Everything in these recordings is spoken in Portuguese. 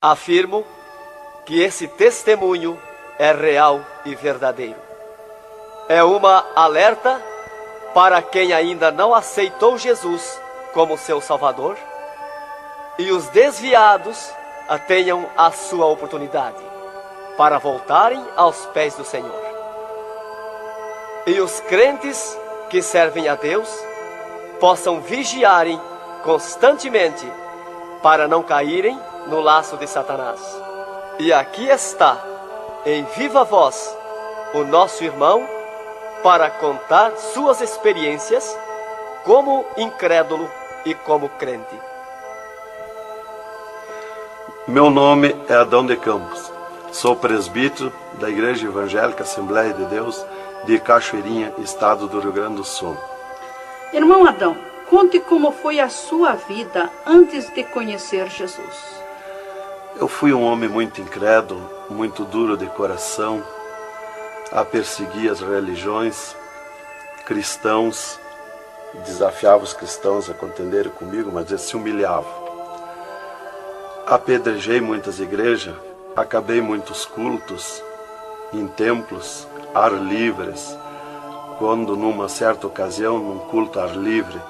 Afirmo que esse testemunho é real e verdadeiro. É uma alerta para quem ainda não aceitou Jesus como seu Salvador, e os desviados tenham a sua oportunidade para voltarem aos pés do Senhor. E os crentes que servem a Deus possam vigiarem constantemente para não caírem no laço de Satanás. E aqui está, em viva voz, o nosso irmão para contar suas experiências como incrédulo e como crente. Meu nome é Adão de Campos. Sou presbítero da Igreja Evangélica Assembleia de Deus de Cachoeirinha, estado do Rio Grande do Sul. Irmão Adão, conte como foi a sua vida antes de conhecer Jesus. Eu fui um homem muito incrédulo, muito duro de coração, a perseguir as religiões, cristãos, desafiava os cristãos a contenderem comigo, mas eles se humilhavam. Apedrejei muitas igrejas, acabei muitos cultos, em templos, ar livres, quando numa certa ocasião, num culto ar livre,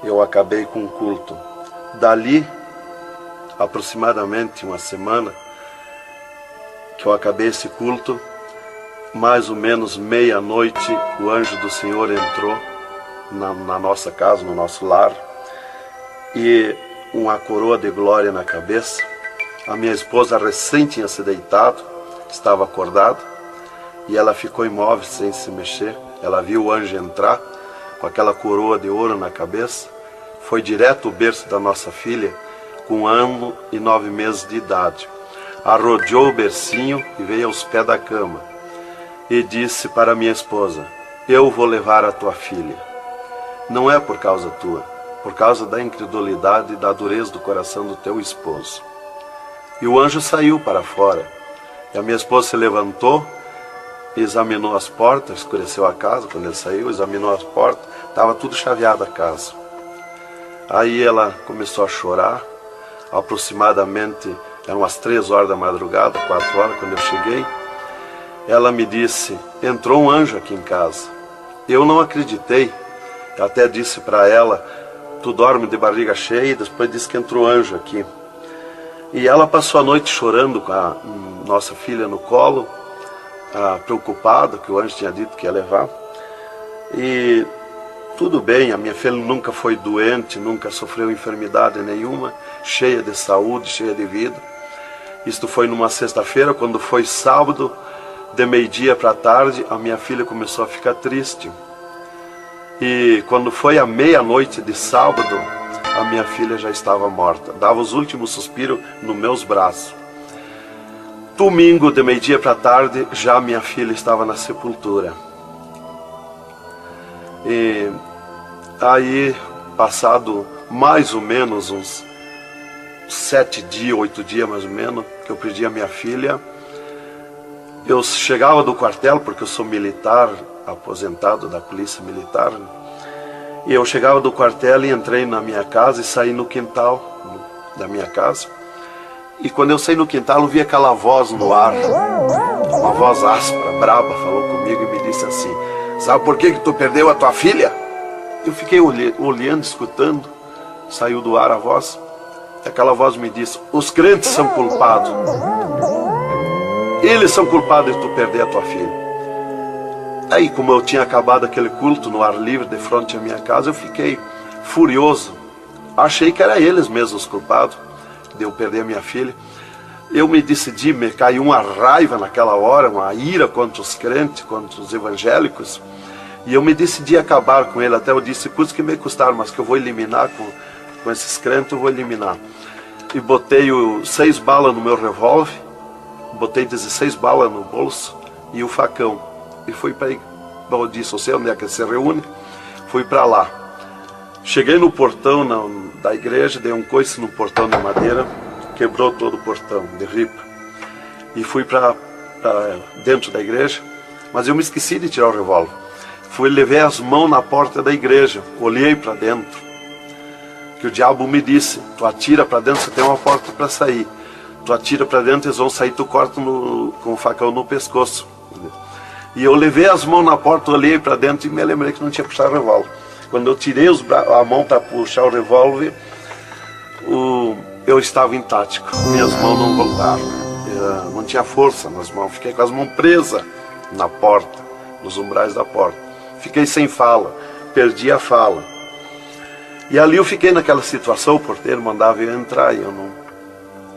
eu acabei com um culto. Dali, aproximadamente uma semana, que eu acabei esse culto, mais ou menos meia-noite, o anjo do Senhor entrou na nossa casa, no nosso lar, e uma coroa de glória na cabeça. A minha esposa recém tinha se deitado, estava acordada, e ela ficou imóvel sem se mexer. Ela viu o anjo entrar com aquela coroa de ouro na cabeça, foi direto ao berço da nossa filha, com 1 ano e 9 meses de idade. Arrodeou o bercinho e veio aos pés da cama e disse para minha esposa: eu vou levar a tua filha. Não é por causa tua, por causa da incredulidade e da dureza do coração do teu esposo. E o anjo saiu para fora. E a minha esposa se levantou, examinou as portas, escureceu a casa quando ele saiu, examinou as portas, estava tudo chaveado a casa. Aí ela começou a chorar, aproximadamente, eram umas 3 horas da madrugada, 4 horas, quando eu cheguei. Ela me disse: entrou um anjo aqui em casa. Eu não acreditei, eu até disse para ela: tu dorme de barriga cheia, e depois disse que entrou anjo aqui. E ela passou a noite chorando com a nossa filha no colo, preocupada, que o anjo tinha dito que ia levar. E tudo bem, a minha filha nunca foi doente, nunca sofreu enfermidade nenhuma, cheia de saúde, cheia de vida. Isto foi numa sexta-feira. Quando foi sábado, de meio-dia para tarde, a minha filha começou a ficar triste. E quando foi à meia-noite de sábado, a minha filha já estava morta. Dava os últimos suspiros nos meus braços. Domingo, de meio-dia para tarde, já minha filha estava na sepultura. E aí, passado mais ou menos uns 7 dias, 8 dias mais ou menos, que eu perdi a minha filha, eu chegava do quartel, porque eu sou militar, aposentado da polícia militar, e eu chegava do quartel e entrei na minha casa e saí no quintal da minha casa. E quando eu saí no quintal, eu vi aquela voz no ar, uma voz áspera, braba, falou comigo e me disse assim: sabe por que tu perdeu a tua filha? Eu fiquei olhando, escutando, saiu do ar a voz, e aquela voz me disse: os crentes são culpados. Eles são culpados de tu perder a tua filha. Aí, como eu tinha acabado aquele culto no ar livre de frente à minha casa, eu fiquei furioso. Achei que eram eles mesmos os culpados de eu perder a minha filha. Eu me decidi, me caiu uma raiva naquela hora, uma ira contra os crentes, contra os evangélicos. E eu me decidi acabar com ele. Até eu disse: custa que me custar, mas que eu vou eliminar com esses crentes, eu vou eliminar. E botei 6 balas no meu revólver, botei 16 balas no bolso e o facão. E fui para aí. Eu disse: eu sei onde é que se reúne. Fui para lá. Cheguei no portão da igreja, dei um coice no portão de madeira, quebrou todo o portão de ripa. E fui para dentro da igreja, mas eu me esqueci de tirar o revólver. Levei as mãos na porta da igreja, olhei para dentro. Que o diabo me disse: tu atira para dentro, você tem uma porta para sair. tu atira para dentro, eles vão sair, tu corta com o facão no pescoço. E eu levei as mãos na porta, olhei para dentro e me lembrei que não tinha puxado o revólver. Quando eu tirei a mão para puxar o revólver, eu estava intático, minhas mãos não voltaram, não tinha força nas mãos, fiquei com as mãos presas na porta, nos umbrais da porta, fiquei sem fala, perdi a fala. E ali eu fiquei naquela situação, o porteiro mandava eu entrar e eu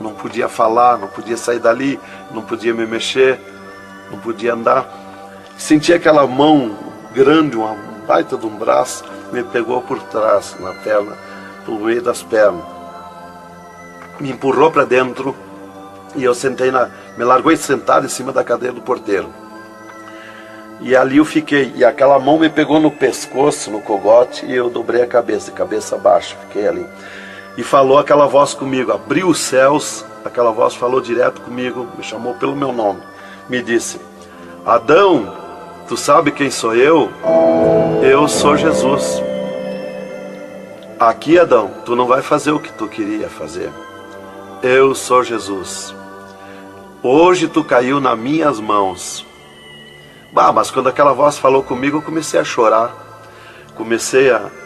não podia falar, não podia sair dali, não podia me mexer, não podia andar. Senti aquela mão grande, uma baita de um braço, me pegou por trás, na perna, pelo meio das pernas. Me empurrou para dentro e eu me largou sentado em cima da cadeira do porteiro. E ali eu fiquei, e aquela mão me pegou no pescoço, no cogote, e eu dobrei a cabeça baixa, fiquei ali. E falou aquela voz comigo, abriu os céus, aquela voz falou direto comigo, me chamou pelo meu nome, me disse: Adão, tu sabe quem sou eu? Eu sou Jesus. Aqui, Adão, tu não vai fazer o que tu queria fazer. Eu sou Jesus. Hoje tu caiu nas minhas mãos. Mas quando aquela voz falou comigo, eu comecei a chorar.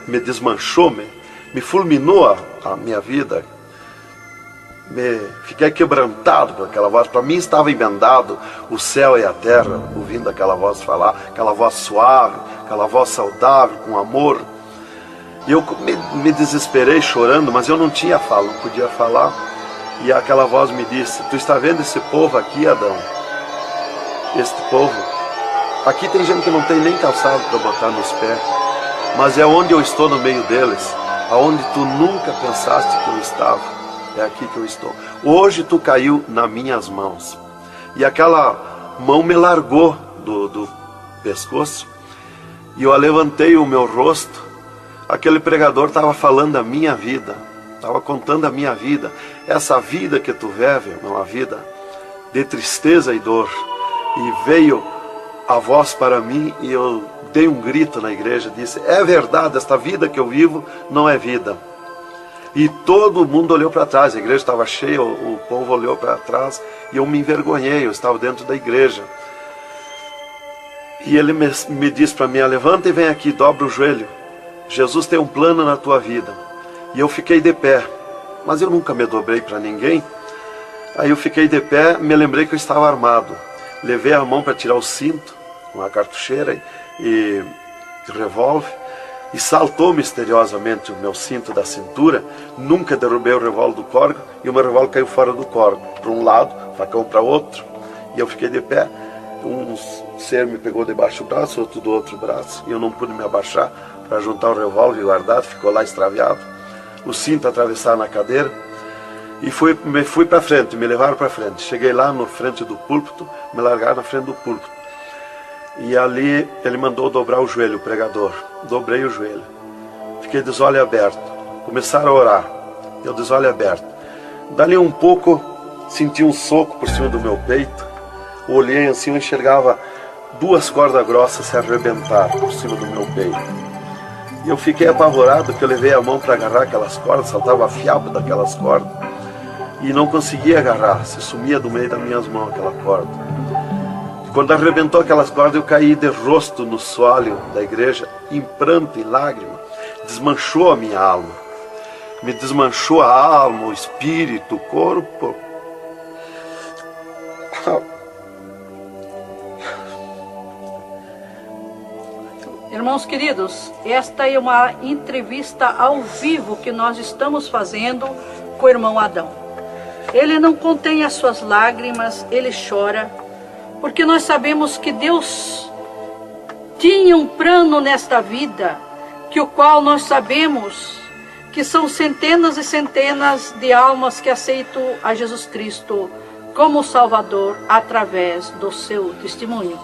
Me desmanchou, me fulminou a minha vida. Fiquei quebrantado por aquela voz. Para mim estava emendado o céu e a terra, ouvindo aquela voz falar, aquela voz suave, aquela voz saudável, com amor. E eu me desesperei chorando, mas eu não tinha fala, não podia falar. E aquela voz me disse: tu está vendo esse povo aqui, Adão? Este povo, aqui tem gente que não tem nem calçado para botar nos pés, mas é onde eu estou no meio deles, aonde tu nunca pensaste que eu estava, é aqui que eu estou. Hoje tu caiu nas minhas mãos. E aquela mão me largou do pescoço, e eu levantei o meu rosto. Aquele pregador estava falando da minha vida, estava contando a minha vida. Essa vida que tu vive é uma vida de tristeza e dor. E veio a voz para mim e eu dei um grito na igreja, disse: é verdade, esta vida que eu vivo não é vida. E todo mundo olhou para trás, a igreja estava cheia, o povo olhou para trás e eu me envergonhei, eu estava dentro da igreja. E ele me disse para mim: levanta e vem aqui, dobra o joelho. Jesus tem um plano na tua vida. E eu fiquei de pé, mas eu nunca me dobrei para ninguém. Aí eu fiquei de pé, me lembrei que eu estava armado. Levei a mão para tirar o cinto, uma cartucheira e revólver, e saltou misteriosamente o meu cinto da cintura. Nunca derrubei o revólver do córrego, e o meu revólver caiu fora do córrego, para um lado, facão para outro, e eu fiquei de pé. Um ser me pegou debaixo do braço, outro do outro braço, e eu não pude me abaixar para juntar o revólver e guardar, ficou lá extraviado. O cinto atravessado na cadeira, e fui para frente, me levaram para frente. Cheguei lá na frente do púlpito, me largaram na frente do púlpito. E ali ele mandou dobrar o joelho, o pregador. Dobrei o joelho. Fiquei de olhos abertos. Começaram a orar. Eu de olhos abertos. Dali um pouco, senti um soco por cima do meu peito. Olhei assim, eu enxergava 2 cordas grossas se arrebentar por cima do meu peito. E eu fiquei apavorado, porque eu levei a mão para agarrar aquelas cordas, saltava fiapo daquelas cordas. E não conseguia agarrar, se sumia do meio das minhas mãos aquela corda. Quando arrebentou aquelas cordas, eu caí de rosto no soalho da igreja, em pranto, em lágrima. Desmanchou a minha alma. Me desmanchou a alma, o espírito, o corpo. Irmãos queridos, esta é uma entrevista ao vivo que nós estamos fazendo com o irmão Adão. Ele não contém as suas lágrimas, ele chora, porque nós sabemos que Deus tinha um plano nesta vida, que o qual nós sabemos que são centenas e centenas de almas que aceitam a Jesus Cristo como Salvador através do seu testemunho.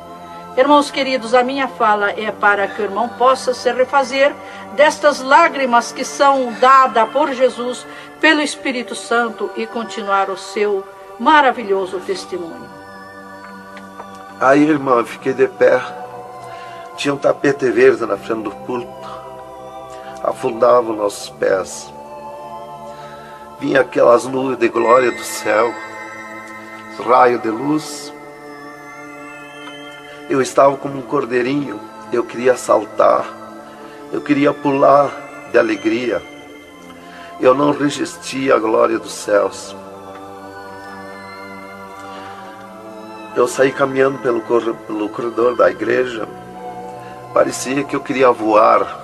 Irmãos queridos, a minha fala é para que o irmão possa se refazer destas lágrimas que são dadas por Jesus, pelo Espírito Santo, e continuar o seu maravilhoso testemunho. Aí, irmão, eu fiquei de pé. Tinha um tapete verde na frente do púlpito. Afundava os nossos pés. Vinha aquelas nuvens de glória do céu. raio de luz. Eu estava como um cordeirinho, eu queria saltar, eu queria pular de alegria. Eu não resistia à glória dos céus. Eu saí caminhando pelo corredor da igreja, parecia que eu queria voar.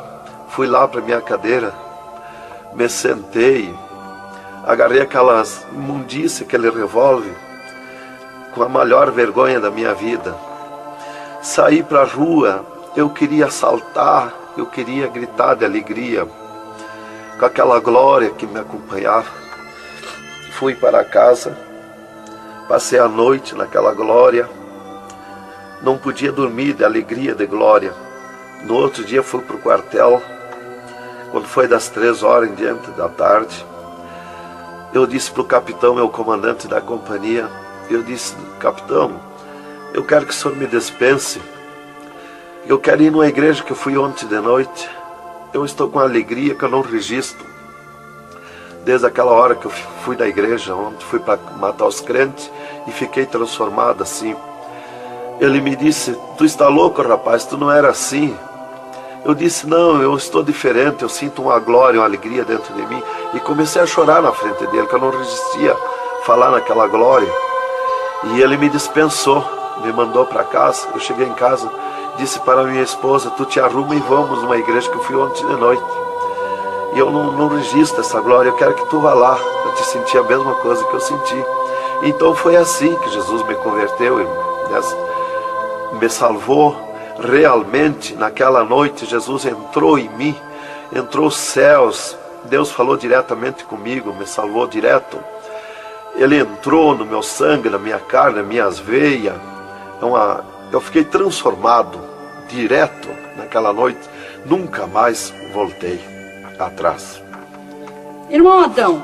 Fui lá para minha cadeira, me sentei, agarrei aquelas imundícias, aquele revólver, com a maior vergonha da minha vida. Saí para a rua, eu queria saltar, eu queria gritar de alegria, com aquela glória que me acompanhava. Fui para casa, passei a noite naquela glória, não podia dormir de alegria, de glória. No outro dia fui para o quartel, quando foi das 3 horas em diante da tarde. Eu disse para o capitão, meu comandante da companhia, eu disse: capitão, eu quero que o senhor me dispense, eu quero ir numa igreja que eu fui ontem de noite, eu estou com alegria que eu não registro. Desde aquela hora que eu fui da igreja, ontem fui para matar os crentes e fiquei transformado assim. Ele me disse: tu está louco, rapaz, tu não era assim. Eu disse: não, eu estou diferente, eu sinto uma glória, uma alegria dentro de mim. E comecei a chorar na frente dele, que eu não resistia falar naquela glória. E ele me dispensou, me mandou para casa. Eu cheguei em casa, disse para minha esposa: tu te arruma e vamos numa igreja que eu fui ontem de noite. E eu não registro essa glória, eu quero que tu vá lá, para te sentir a mesma coisa que eu senti. Então foi assim que Jesus me converteu, me salvou. Realmente, naquela noite, Jesus entrou em mim, entrou os céus, Deus falou diretamente comigo, me salvou direto. Ele entrou no meu sangue, na minha carne, nas minhas veias. Eu fiquei transformado, direto, naquela noite. Nunca mais voltei atrás. Irmão Adão,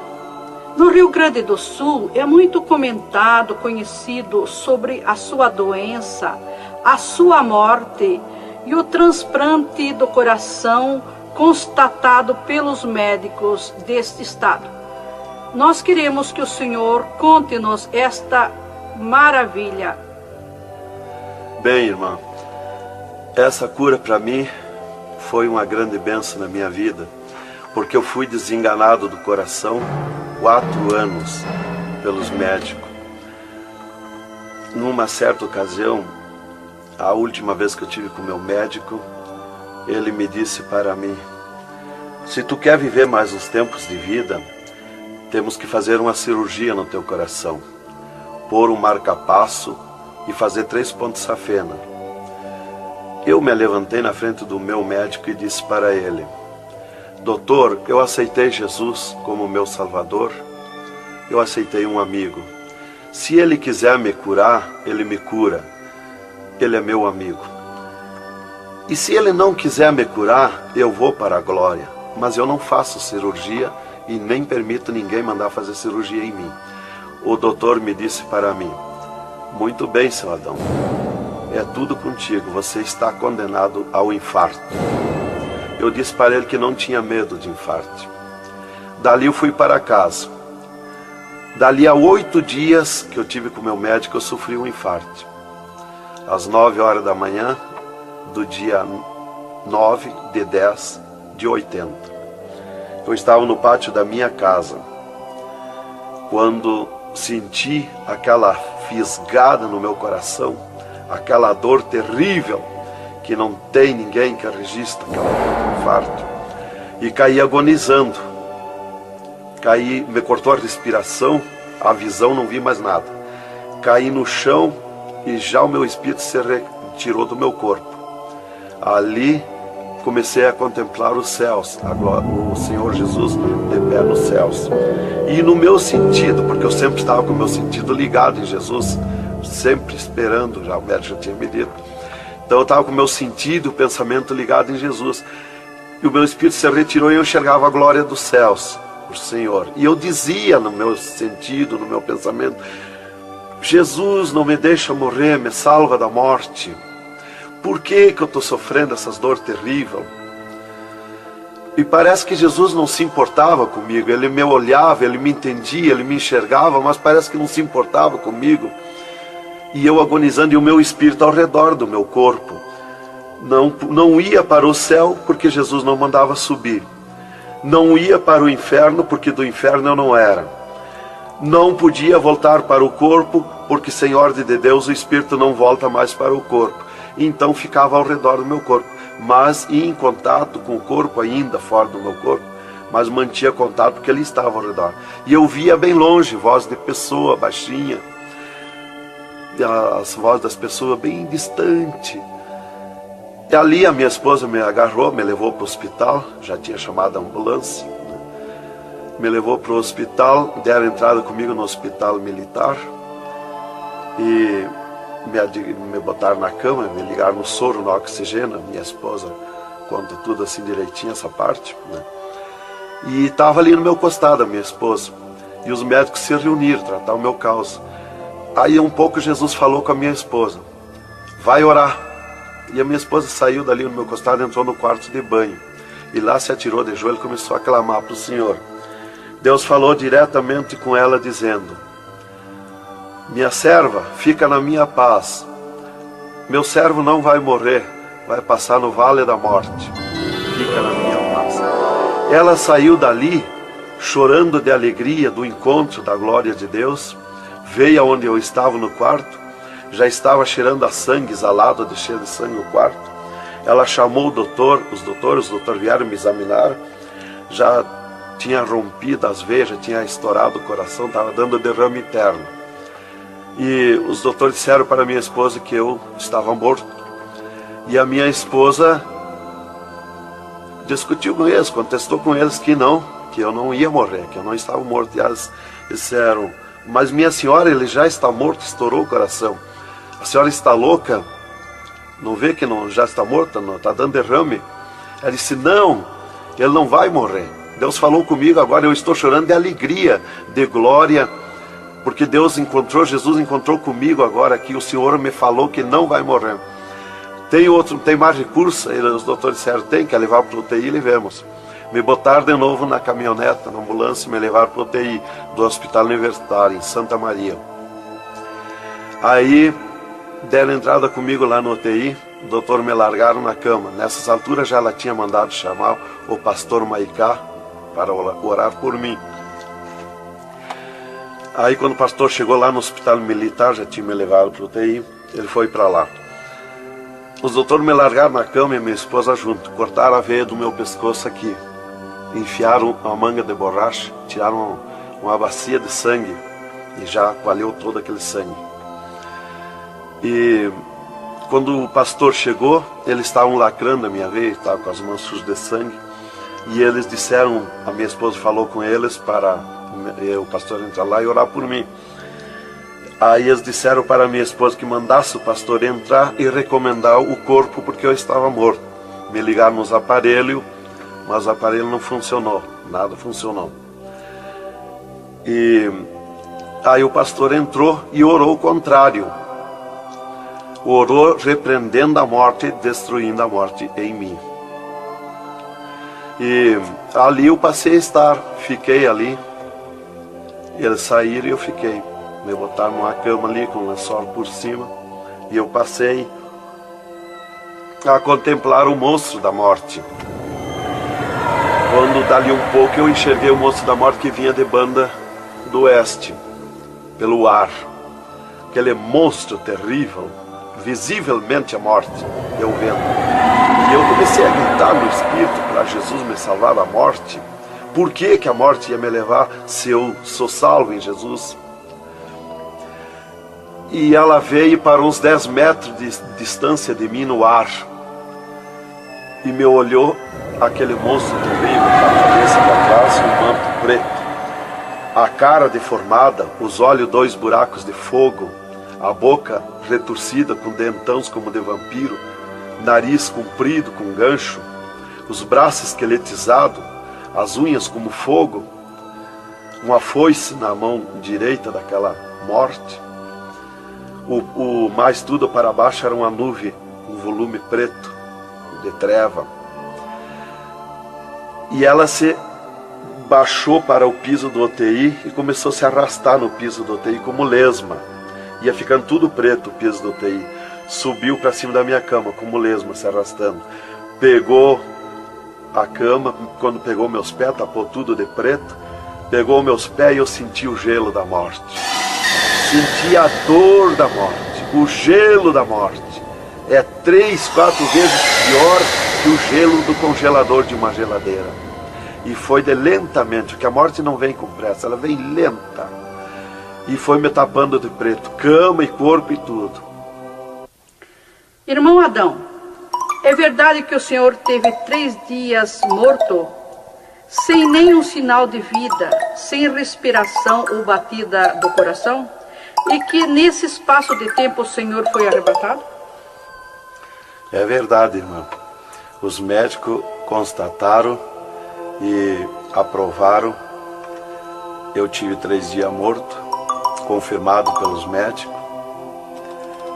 no Rio Grande do Sul é muito comentado, conhecido sobre a sua doença, a sua morte e o transplante do coração constatado pelos médicos deste estado. Nós queremos que o Senhor conte-nos esta maravilha. Bem, irmã, essa cura para mim foi uma grande bênção na minha vida, porque eu fui desenganado do coração 4 anos pelos médicos. Numa certa ocasião, a última vez que eu tive com o meu médico, ele me disse para mim: se tu quer viver mais uns tempos de vida, temos que fazer uma cirurgia no teu coração, pôr um marca-passo e fazer 3 pontos safena. Eu me levantei na frente do meu médico e disse para ele: doutor, eu aceitei Jesus como meu salvador, eu aceitei um amigo. Se ele quiser me curar, ele me cura. Ele é meu amigo. E se ele não quiser me curar, eu vou para a glória. Mas eu não faço cirurgia e nem permito ninguém mandar fazer cirurgia em mim. O doutor me disse para mim: muito bem, seu Adão, é tudo contigo, você está condenado ao infarto. Eu disse para ele que não tinha medo de infarto. Dali eu fui para casa. Dali a 8 dias que eu tive com o meu médico, eu sofri um infarto. Às 9 horas da manhã do dia 9 de 10 de 80. Eu estava no pátio da minha casa, quando senti aquela fisgada no meu coração, aquela dor terrível, que não tem ninguém que registre aquele infarto, e caí agonizando. Caí, me cortou a respiração, a visão, não vi mais nada. Caí no chão e já o meu espírito se retirou do meu corpo. Ali comecei a contemplar os céus, o Senhor Jesus de pé nos céus. E no meu sentido, porque eu sempre estava com o meu sentido ligado em Jesus, sempre esperando, já o médico já tinha me dito. Então eu estava com o meu sentido, o pensamento ligado em Jesus. E o meu espírito se retirou e eu enxergava a glória dos céus, o Senhor. E eu dizia no meu sentido, no meu pensamento: Jesus, não me deixa morrer, me salva da morte. Por que eu estou sofrendo essas dores terríveis? E parece que Jesus não se importava comigo. Ele me olhava, ele me entendia, ele me enxergava, mas parece que não se importava comigo. E eu agonizando, e o meu espírito ao redor do meu corpo. Não ia para o céu, porque Jesus não mandava subir. Não ia para o inferno, porque do inferno eu não era. Não podia voltar para o corpo, porque sem ordem de Deus o espírito não volta mais para o corpo. Então ficava ao redor do meu corpo, mas ia em contato com o corpo ainda fora do meu corpo, mas mantinha contato porque ele estava ao redor. E eu via bem longe, voz de pessoa baixinha, as vozes das pessoas bem distante. E ali a minha esposa me agarrou, me levou para o hospital, já tinha chamado a ambulância, né? Me levou para o hospital, deram entrada comigo no hospital militar e me botaram na cama, me ligaram no soro, no oxigênio. Minha esposa conta tudo assim direitinho, essa parte, né? E estava ali no meu costado a minha esposa, e os médicos se reuniram, tratar o meu caso. Aí um pouco Jesus falou com a minha esposa: vai orar. E a minha esposa saiu dali no meu costado, entrou no quarto de banho. E lá se atirou de joelho e começou a clamar para o Senhor. Deus falou diretamente com ela, dizendo: minha serva, fica na minha paz. Meu servo não vai morrer, vai passar no vale da morte. Fica na minha paz. Ela saiu dali, chorando de alegria do encontro da glória de Deus. Veio aonde eu estava no quarto. Já estava cheirando a sangue, exalado de cheiro de sangue no quarto. Ela chamou o doutor, os doutores vieram me examinar. Já tinha rompido as veias, já tinha estourado o coração, estava dando derrame interno. E os doutores disseram para minha esposa que eu estava morto. E a minha esposa discutiu com eles, contestou com eles que eu não ia morrer, que eu não estava morto. E eles disseram: mas minha senhora, ele já está morto, estourou o coração. A senhora está louca? Não vê que não, já está morta? Não, está dando derrame? Ela disse: não, ele não vai morrer. Deus falou comigo agora, eu estou chorando de alegria, de glória, porque Jesus encontrou comigo agora aqui. O Senhor me falou que não vai morrer. Tem mais recurso? Os doutores disseram: tem, quer levar para o UTI? Levemos. Me botaram de novo na caminhoneta, na ambulância, e me levaram para o UTI do Hospital Universitário, em Santa Maria. Aí deram entrada comigo lá no UTI, o doutor me largaram na cama. Nessas alturas já ela tinha mandado chamar o pastor Maicá para orar por mim. Aí quando o pastor chegou lá no hospital militar, já tinha me levado para o UTI, ele foi para lá. Os doutores me largaram na cama e minha esposa junto, cortaram a veia do meu pescoço aqui, enfiaram uma manga de borracha, tiraram uma bacia de sangue e já valeu todo aquele sangue. E quando o pastor chegou, eles estavam lacrando a minha veia, estavam com as mãos sujas de sangue. E eles disseram, a minha esposa falou com eles para o pastor entrar lá e orar por mim. Aí eles disseram para a minha esposa que mandasse o pastor entrar e recomendar o corpo, porque eu estava morto. Me ligaram nos aparelhos, mas o aparelho não funcionou, nada funcionou. E aí o pastor entrou e orou o contrário. Orou repreendendo a morte, destruindo a morte em mim. E ali eu passei a estar, fiquei ali. Eles saíram e eu fiquei. Me botaram numa cama ali com um lençol por cima. E eu passei a contemplar o monstro da morte. Quando dali um pouco eu enxerguei o monstro da morte que vinha de Banda do Oeste, pelo ar. Aquele monstro terrível, visivelmente a morte, eu vendo. E eu comecei a gritar no espírito para Jesus me salvar da morte. Por que que a morte ia me levar se eu sou salvo em Jesus? E ela veio para uns 10 metros de distância de mim no ar. E me olhou, aquele monstro terrível, com a cabeça para trás, um manto preto. A cara deformada, os olhos 2 buracos de fogo, a boca retorcida com dentões como de vampiro, nariz comprido com gancho, os braços esqueletizados, as unhas como fogo, uma foice na mão direita daquela morte. O mais tudo para baixo era uma nuvem, um volume preto, de treva. E ela se baixou para o piso do UTI e começou a se arrastar no piso do UTI como lesma. Ia ficando tudo preto o piso do UTI. Subiu para cima da minha cama como lesma, se arrastando. Pegou a cama, quando pegou meus pés, tapou tudo de preto. Pegou meus pés e eu senti o gelo da morte. Senti a dor da morte, o gelo da morte. É 3, 4 vezes pior que o gelo do congelador de uma geladeira. E foi de lentamente, porque a morte não vem com pressa, ela vem lenta. E foi me tapando de preto, cama e corpo e tudo. Irmão Adão, é verdade que o senhor teve 3 dias morto, sem nenhum sinal de vida, sem respiração ou batida do coração? E que nesse espaço de tempo o senhor foi arrebatado? É verdade, irmã. Os médicos constataram e aprovaram. Eu tive 3 dias morto, confirmado pelos médicos.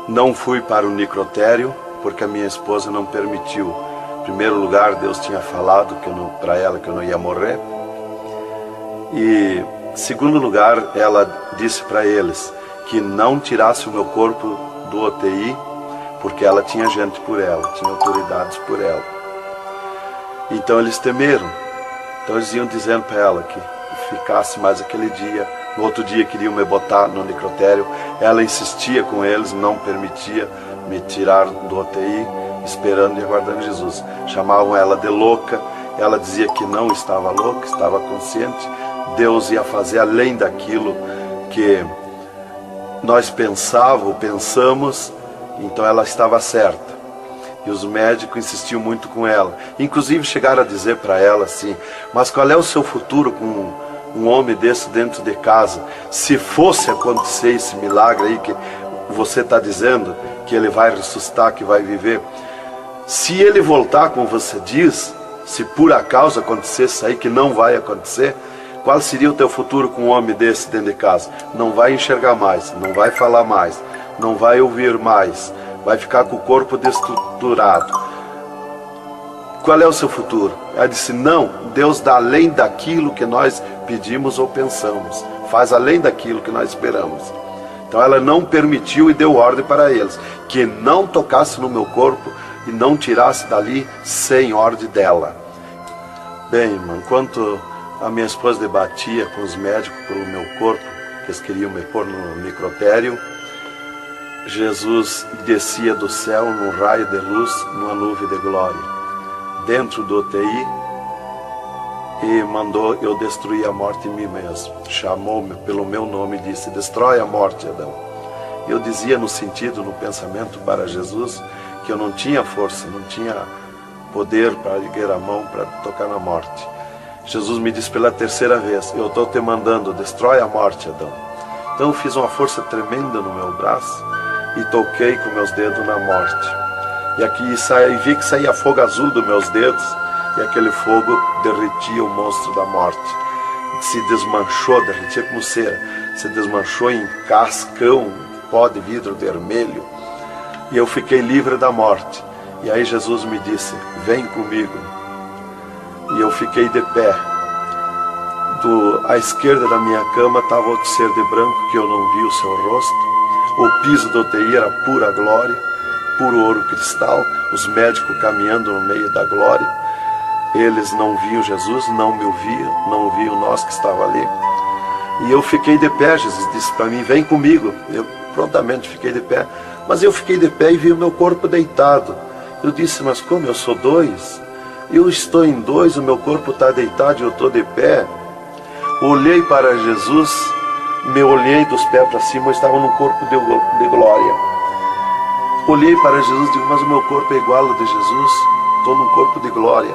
Não fui para o necrotério, porque a minha esposa não permitiu. Em primeiro lugar, Deus tinha falado para ela que eu não ia morrer. E, em segundo lugar, ela disse para eles que não tirasse o meu corpo do UTI, porque ela tinha gente por ela, tinha autoridades por ela. Então eles temeram. Então eles iam dizendo para ela que ficasse mais aquele dia. No outro dia queriam me botar no necrotério. Ela insistia com eles, não permitia me tirar do UTI, esperando e aguardando Jesus. Chamavam ela de louca. Ela dizia que não estava louca, estava consciente. Deus ia fazer além daquilo que nós pensamos. Então ela estava certa. E os médicos insistiam muito com ela. Inclusive chegaram a dizer para ela assim: mas qual é o seu futuro com um homem desse dentro de casa? Se fosse acontecer esse milagre aí que você está dizendo, que ele vai ressuscitar, que vai viver, se ele voltar como você diz, se por acaso acontecesse isso aí, que não vai acontecer, qual seria o teu futuro com um homem desse dentro de casa? Não vai enxergar mais, não vai falar mais, não vai ouvir mais, vai ficar com o corpo destruturado. Qual é o seu futuro? Ela disse: não, Deus dá além daquilo que nós pedimos ou pensamos, faz além daquilo que nós esperamos. Então ela não permitiu e deu ordem para eles que não tocasse no meu corpo e não tirasse dali sem ordem dela. Bem, irmão, enquanto a minha esposa debatia com os médicos pelo meu corpo, que eles queriam me pôr no necrotério, Jesus descia do céu num raio de luz, numa nuvem de glória, dentro do UTI, e mandou eu destruir a morte em mim mesmo. Chamou-me pelo meu nome e disse: destrói a morte, Adão. Eu dizia no sentido, no pensamento para Jesus, que eu não tinha força, não tinha poder para erguer a mão para tocar na morte. Jesus me disse pela 3ª vez: eu estou te mandando, destrói a morte, Adão. Então eu fiz uma força tremenda no meu braço e toquei com meus dedos na morte. E aqui vi que saía fogo azul dos meus dedos, e aquele fogo derretia o monstro da morte. Se desmanchou, derretia como cera, se desmanchou em cascão, pó de vidro vermelho, e eu fiquei livre da morte. E aí Jesus me disse: vem comigo. E eu fiquei de pé. À esquerda da minha cama estava outro ser de branco, que eu não vi o seu rosto. O piso do UTI era pura glória, puro ouro cristal, os médicos caminhando no meio da glória. Eles não viam Jesus, não me ouviam, não ouviam nós que estava ali. E eu fiquei de pé. Jesus disse para mim: vem comigo. Eu prontamente fiquei de pé. Mas eu fiquei de pé e vi o meu corpo deitado. Eu disse: mas como eu sou 2? Eu estou em 2, o meu corpo está deitado e eu estou de pé. Olhei para Jesus, me olhei dos pés para cima, eu estava num corpo de glória. Olhei para Jesus e digo: mas o meu corpo é igual ao de Jesus, estou num corpo de glória.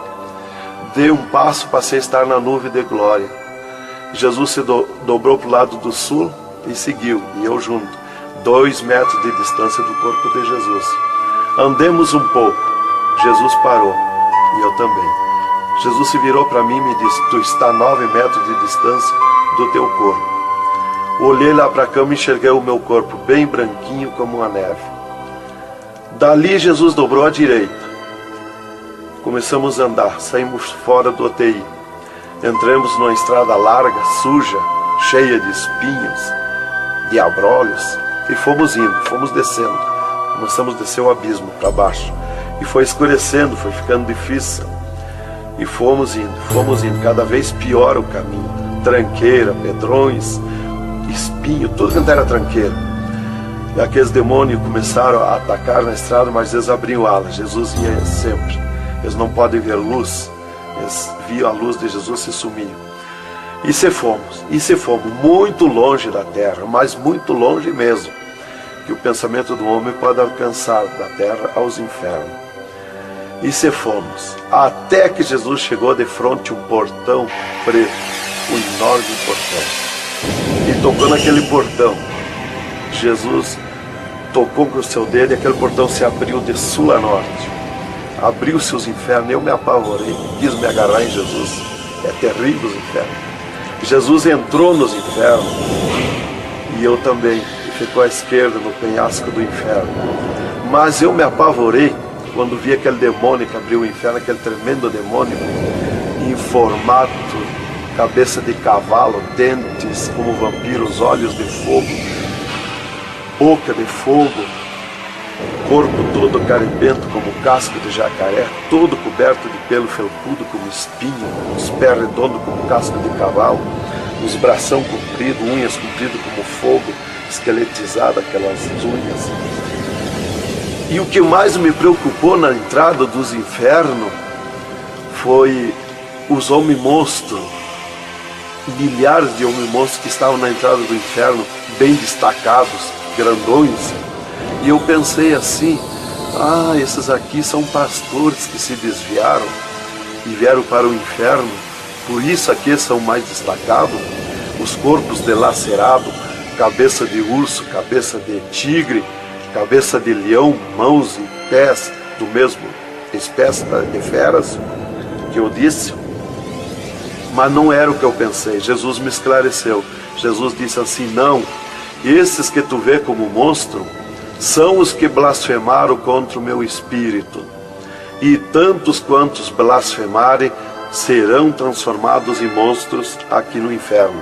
Dei um passo, passei a estar na nuvem de glória. Jesus se dobrou para o lado do sul e seguiu, e eu junto, 2 metros de distância do corpo de Jesus. Andemos um pouco. Jesus parou, e eu também. Jesus se virou para mim e me disse: tu está a 9 metros de distância do teu corpo. Olhei lá para a cama e enxerguei o meu corpo bem branquinho como uma neve. Dali Jesus dobrou à direita. Começamos a andar, saímos fora do UTI. Entramos numa estrada larga, suja, cheia de espinhos, de abrolhos, e fomos indo, fomos descendo. Começamos a descer o abismo para baixo. E foi escurecendo, foi ficando difícil. E fomos indo, cada vez pior o caminho. Tranqueira, pedrões, espinho, tudo quanto era tranqueira. E aqueles demônios começaram a atacar na estrada, mas eles abriam alas. Jesus ia sempre. Eles não podem ver luz. Eles viam a luz de Jesus e sumiam. E se fomos muito longe da terra, mas muito longe mesmo, que o pensamento do homem pode alcançar da terra aos infernos. E se fomos, até que Jesus chegou de frente a um portão preto, um enorme portão. E tocou naquele portão. Jesus tocou com o seu dedo e aquele portão se abriu de sul a norte. Abriu-se os infernos, eu me apavorei, quis me agarrar em Jesus. É terrível os infernos. Jesus entrou nos infernos e eu também, e ficou à esquerda no penhasco do inferno. Mas eu me apavorei quando vi aquele demônio que abriu o inferno, aquele tremendo demônio, em formato, cabeça de cavalo, dentes como vampiros, olhos de fogo, boca de fogo, corpo todo carimbento como casco de jacaré, todo coberto de pelo felpudo como espinho, os pés redondos como casco de cavalo, os bração compridos, unhas compridas como fogo, esqueletizado aquelas unhas. E o que mais me preocupou na entrada dos infernos foi os homens-monstros, milhares de homens-monstros que estavam na entrada do inferno, bem destacados, grandões. E eu pensei assim, esses aqui são pastores que se desviaram e vieram para o inferno, por isso aqui são mais destacados, os corpos dilacerados, cabeça de urso, cabeça de tigre, cabeça de leão, mãos e pés do mesmo espécie de feras que eu disse. Mas não era o que eu pensei. Jesus me esclareceu. Jesus disse assim, não, esses que tu vê como monstro são os que blasfemaram contra o meu espírito, e tantos quantos blasfemarem serão transformados em monstros aqui no inferno.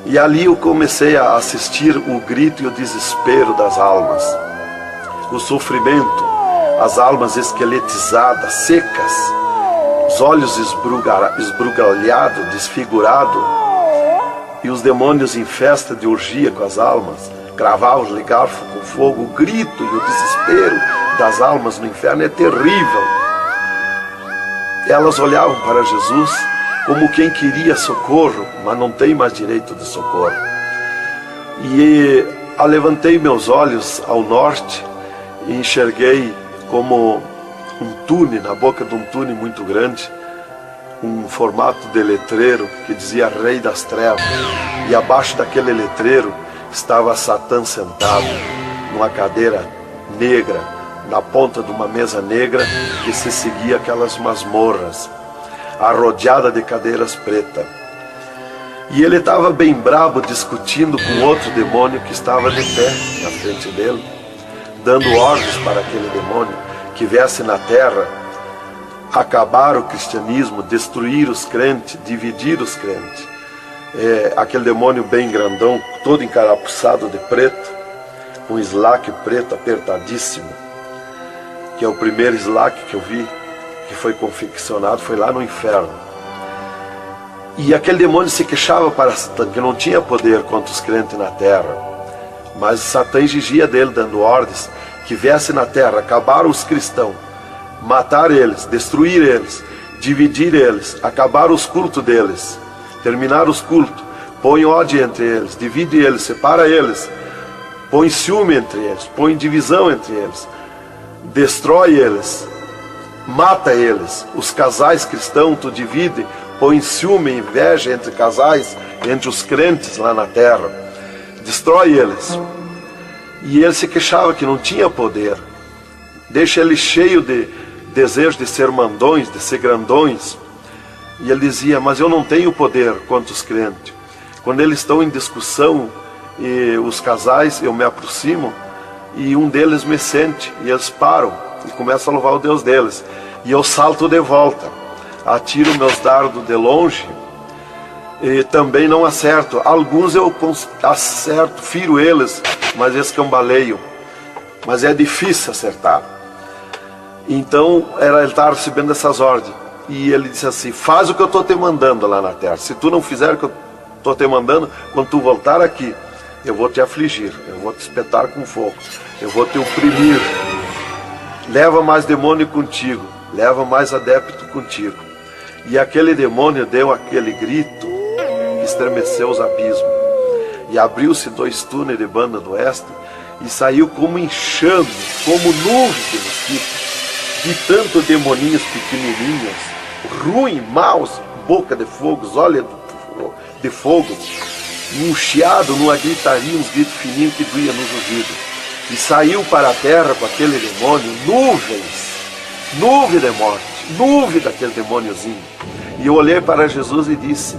E ali eu comecei a assistir o grito e o desespero das almas, o sofrimento, as almas esqueletizadas, secas, os olhos esbugalhados, desfigurados, e os demônios em festa de orgia com as almas, cravavam os garfos com fogo. O grito e o desespero das almas no inferno é terrível. Elas olhavam para Jesus como quem queria socorro, mas não tem mais direito de socorro. E levantei meus olhos ao norte e enxerguei como um túnel, na boca de um túnel muito grande, um formato de letreiro que dizia Rei das Trevas. E abaixo daquele letreiro estava Satã sentado numa cadeira negra, na ponta de uma mesa negra que se seguia aquelas masmorras, arrodeada de cadeiras pretas. E ele estava bem bravo, discutindo com outro demônio que estava de pé na frente dele, dando ordens para aquele demônio que viesse na terra acabar o cristianismo, destruir os crentes, dividir os crentes. Aquele demônio bem grandão, todo encarapuçado de preto, um slack preto apertadíssimo, que é o primeiro slack que eu vi, que foi confeccionado, foi lá no inferno. E aquele demônio se queixava para Satã, que não tinha poder contra os crentes na terra, mas Satã exigia dele, dando ordens, que viesse na terra, acabar os cristãos, matar eles, destruir eles, dividir eles, acabar os cultos deles, terminar os cultos, põe ódio entre eles, divide eles, separa eles, põe ciúme entre eles, põe divisão entre eles, destrói eles, mata eles. Os casais cristãos tu divide, põe ciúme e inveja entre casais, entre os crentes lá na terra, destrói eles. E ele se queixava que não tinha poder, deixa ele cheio de desejo de ser mandões, de ser grandões. E ele dizia, mas eu não tenho poder contra os crentes. Quando eles estão em discussão, e os casais, eu me aproximo, e um deles me sente, e eles param, e começam a louvar o Deus deles. E eu salto de volta, atiro meus dardos de longe e também não acerto. Alguns eu acerto, firo eles, mas eles cambaleiam. Mas é difícil acertar. Então ele estava recebendo essas ordens. E ele disse assim: faz o que eu estou te mandando lá na terra. Se tu não fizer o que eu estou te mandando, quando tu voltar aqui, eu vou te afligir, eu vou te espetar com fogo, eu vou te oprimir. Leva mais demônio contigo, leva mais adepto contigo. E aquele demônio deu aquele grito que estremeceu os abismos. E abriu-se 2 túneis de banda do oeste e saiu como enxame, como nuvem de mosquitos, de tanto demoninhos pequenininhos, ruins, maus, boca de fogo, olhos de fogo, um chiado, numa gritaria, uns gritos fininhos que doía nos ouvidos. E saiu para a terra com aquele demônio, nuvem de morte, nuvem daquele demôniozinho. E eu olhei para Jesus e disse: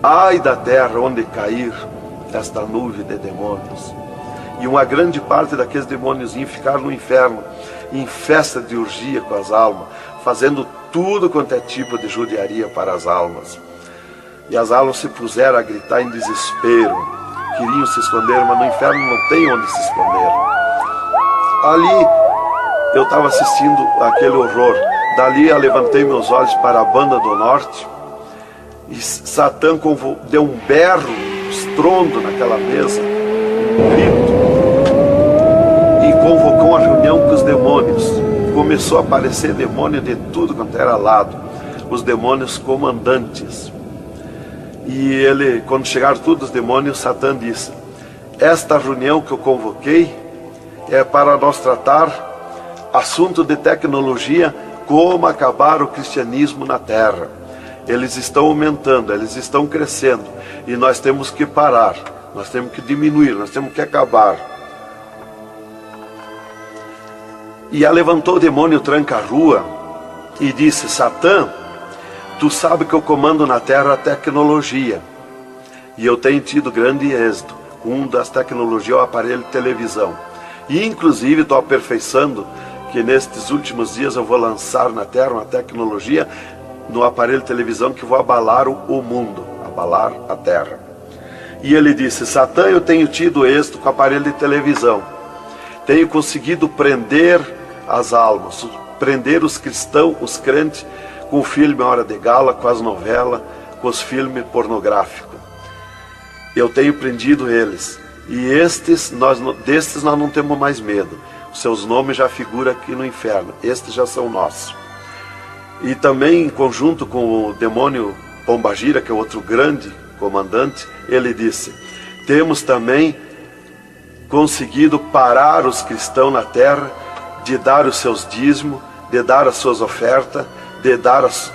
ai da terra onde cair esta nuvem de demônios. E uma grande parte daqueles demôniozinhos ficaram no inferno, em festa de orgia com as almas, fazendo tudo quanto é tipo de judiaria para as almas. E as almas se puseram a gritar em desespero, queriam se esconder, mas no inferno não tem onde se esconder. Ali eu estava assistindo aquele horror. Dali eu levantei meus olhos para a banda do norte e Satã deu um berro, um estrondo naquela mesa, um grito, e convocou uma reunião com os demônios. Começou a aparecer demônio de tudo quanto era lado, os demônios comandantes. E ele, quando chegaram todos os demônios, Satã disse: esta reunião que eu convoquei é para nós tratar assunto de tecnologia, como acabar o cristianismo na terra. Eles estão aumentando, eles estão crescendo, e nós temos que parar, nós temos que diminuir, nós temos que acabar. E levantou o demônio tranca-rua e disse: Satã, tu sabe que eu comando na terra a tecnologia, e eu tenho tido grande êxito. Um das tecnologias é o aparelho de televisão, e inclusive estou aperfeiçoando que nestes últimos dias eu vou lançar na terra uma tecnologia no aparelho de televisão que vou abalar o mundo, abalar a terra. E ele disse: Satã, eu tenho tido êxito com o aparelho de televisão, tenho conseguido prender as almas, prender os cristãos, os crentes, com o filme Hora de Gala, com as novelas, com os filmes pornográficos. Eu tenho prendido eles, e destes nós não temos mais medo. Os seus nomes já figuram aqui no inferno, estes já são nossos. E também em conjunto com o demônio Pombagira, que é outro grande comandante, ele disse: temos também conseguido parar os cristãos na terra de dar os seus dízimos, de dar as suas ofertas, de dar os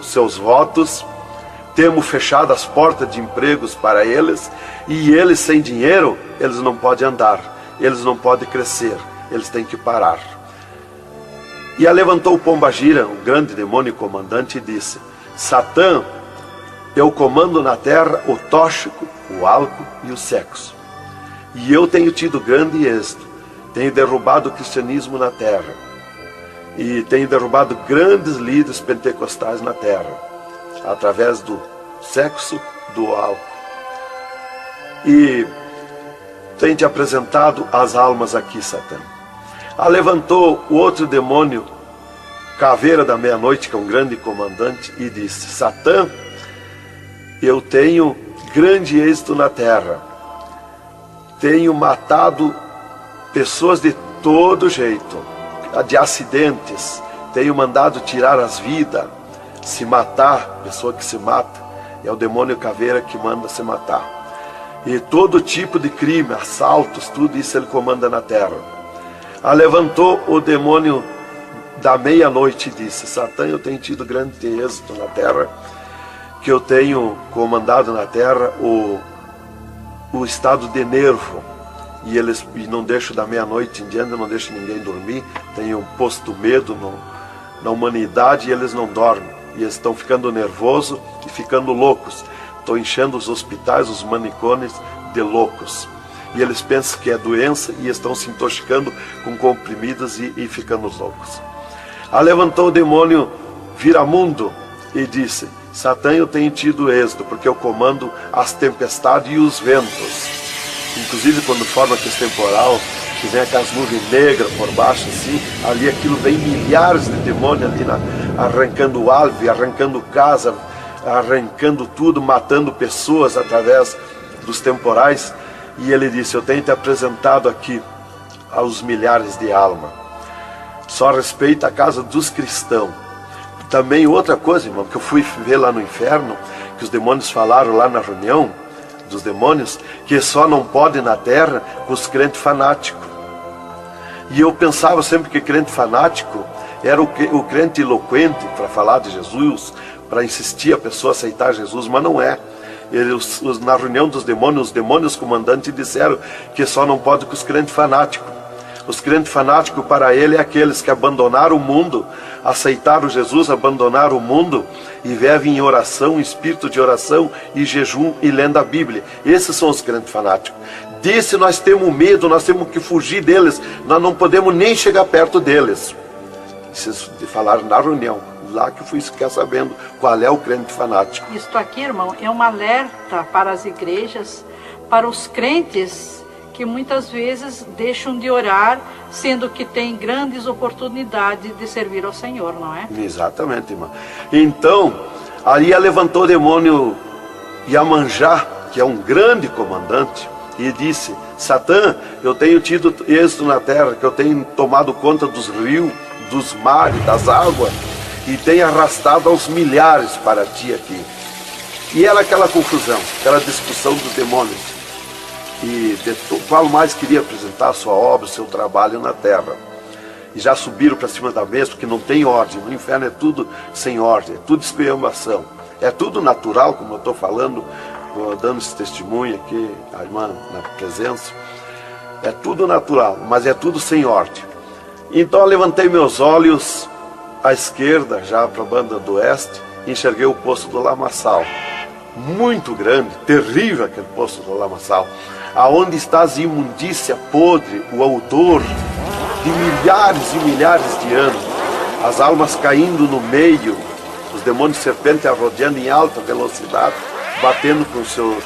seus votos. Temos fechado as portas de empregos para eles, e eles sem dinheiro, eles não podem andar, eles não podem crescer, eles têm que parar. E levantou o Pombagira, o grande demônio comandante, e disse: Satã, eu comando na terra o tóxico, o álcool e o sexo. E eu tenho tido grande êxito, tenho derrubado o cristianismo na terra, e tenho derrubado grandes líderes pentecostais na terra, através do sexo, do álcool. E tenho te apresentado as almas aqui, Satã. Levantou o outro demônio, Caveira da Meia-Noite, que é um grande comandante, e disse: Satã, eu tenho grande êxito na terra, tenho matado pessoas de todo jeito, de acidentes, tenho mandado tirar as vidas, se matar, pessoa que se mata, é o demônio Caveira que manda se matar. E todo tipo de crime, assaltos, tudo isso ele comanda na terra. Levantou o demônio da Meia-Noite e disse: Satã, eu tenho tido grande êxito na terra, que eu tenho comandado na terra o estado de nervo, e não deixo da meia-noite em diante, não deixo ninguém dormir, tenho posto medo na humanidade, e eles não dormem, e eles estão ficando nervosos e ficando loucos. Estou enchendo os hospitais, os manicômios de loucos. e eles pensam que é doença e estão se intoxicando com comprimidos e ficando loucos. Levantou o demônio Viramundo e disse: Satã, eu tenho tido êxito, porque eu comando as tempestades e os ventos. Inclusive quando forma aquele temporal, que vem aquelas nuvens negras por baixo assim, ali aquilo vem milhares de demônios ali arrancando árvore, arrancando casa, arrancando tudo, matando pessoas através dos temporais. E ele disse: eu tenho te apresentado aqui aos milhares de almas. Só respeita a casa dos cristãos. Também outra coisa, irmão, que eu fui ver lá no inferno, que os demônios falaram lá na reunião dos demônios, que só não pode na terra com os crentes fanáticos. E eu pensava sempre que crente fanático era o crente eloquente para falar de Jesus, para insistir a pessoa a aceitar Jesus, mas não é. Na reunião dos demônios, os demônios comandantes disseram que só não pode com os crentes fanáticos. Os crentes fanáticos para ele é aqueles que abandonaram o mundo, aceitaram Jesus, abandonaram o mundo e vivem em oração, em espírito de oração e jejum e lendo a Bíblia. Esses são os crentes fanáticos. Desse nós temos medo, nós temos que fugir deles, nós não podemos nem chegar perto deles. Vocês falaram na reunião, lá que eu fui ficar sabendo qual é o crente fanático. Isto aqui, irmão, é um alerta para as igrejas, para os crentes que muitas vezes deixam de orar, sendo que tem grandes oportunidades de servir ao Senhor, não é? Exatamente, irmão. Então, ali levantou o demônio Iemanjá, que é um grande comandante, e disse: Satã, eu tenho tido êxito na terra, que eu tenho tomado conta dos rios, dos mares, das águas, e tenho arrastado aos milhares para ti aqui. E era aquela confusão, aquela discussão dos demônios. E qual mais queria apresentar a sua obra, o seu trabalho na terra. E já subiram para cima da mesa, porque não tem ordem. No inferno é tudo sem ordem, é tudo esculhambação. É tudo natural, como eu estou falando, dando esse testemunho aqui, a irmã na presença. É tudo natural, mas é tudo sem ordem. Então eu levantei meus olhos à esquerda, já para a banda do oeste, e enxerguei o poço do lamaçal. Muito grande, terrível aquele poço do lamaçal. Aonde está a imundícia podre, o odor de milhares e milhares de anos, as almas caindo no meio, os demônios serpentes arrodeando em alta velocidade, batendo com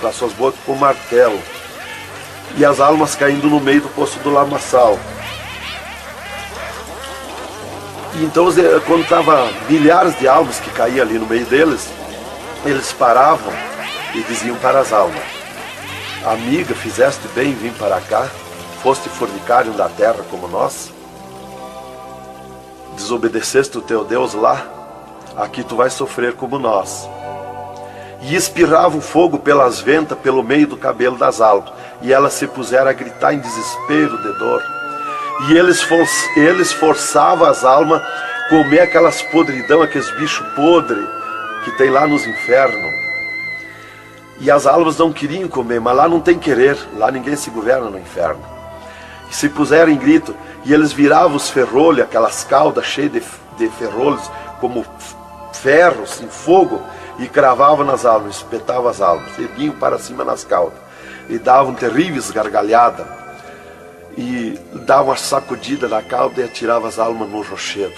as suas bocas com martelo, e as almas caindo no meio do poço do lamaçal. E então, quando estava milhares de almas que caíam ali no meio deles, eles paravam e diziam para as almas: amiga, fizeste bem em vir para cá? Foste fornicário da terra como nós? Desobedeceste o teu Deus lá? Aqui tu vais sofrer como nós. E espirrava o fogo pelas ventas, pelo meio do cabelo das almas, e elas se puseram a gritar em desespero de dor. E eles forçavam as almas a comer aquelas podridão, aqueles bichos podres que tem lá nos infernos. E as almas não queriam comer, mas lá não tem querer, lá ninguém se governa no inferno. E se puseram em grito, e eles viravam os ferrolhos, aquelas caudas cheias de ferrolhos, como ferros em fogo, e cravavam nas almas, espetavam as almas, erguiam para cima nas caudas, e davam terríveis gargalhadas, e davam uma sacudida na cauda e atiravam as almas no rochedo.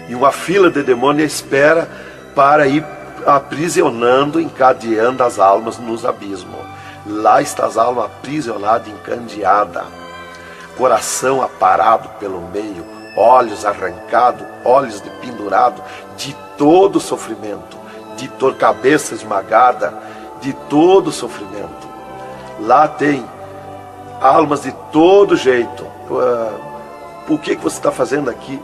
E uma fila de demônios espera para ir aprisionando, encadeando as almas nos abismos. Lá está as almas aprisionadas, encandeadas, coração aparado pelo meio, olhos arrancados, olhos de pendurado, de todo sofrimento, de cabeça esmagada, de todo sofrimento. Lá tem almas de todo jeito. O que você está fazendo aqui?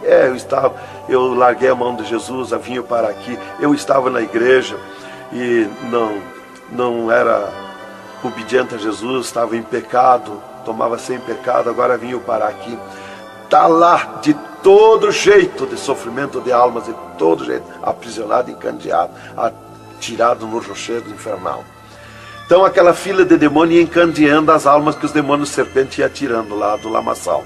Eu larguei a mão de Jesus, vim para aqui. Eu estava na igreja e não era obediente a Jesus, estava em pecado, tomava sem pecado, agora vim para aqui. Está lá de todo jeito de sofrimento de almas, de todo jeito, aprisionado, encandeado, atirado no rochedo infernal. Então aquela fila de demônios ia encandeando as almas que os demônios serpentes iam atirando lá do lamaçal.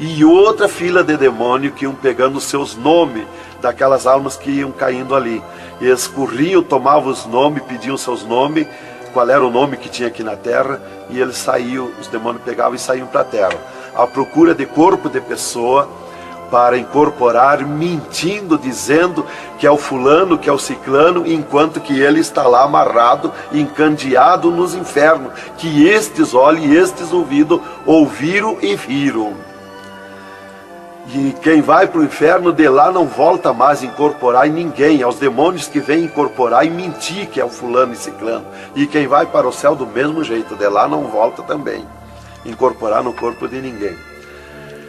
E outra fila de demônios que iam pegando os seus nomes daquelas almas que iam caindo ali. E eles corriam, tomavam os nomes, pediam seus nomes, qual era o nome que tinha aqui na terra, e eles saíam, os demônios pegavam e saíam para a terra, à procura de corpo de pessoa, para incorporar, mentindo, dizendo que é o fulano, que é o ciclano, enquanto que ele está lá amarrado, encandeado nos infernos, que estes olhos e estes ouvidos ouviram e viram. E quem vai para o inferno de lá não volta mais a incorporar em ninguém, aos demônios que vêm incorporar e mentir que é o fulano e ciclano. E quem vai para o céu do mesmo jeito, de lá não volta também, incorporar no corpo de ninguém.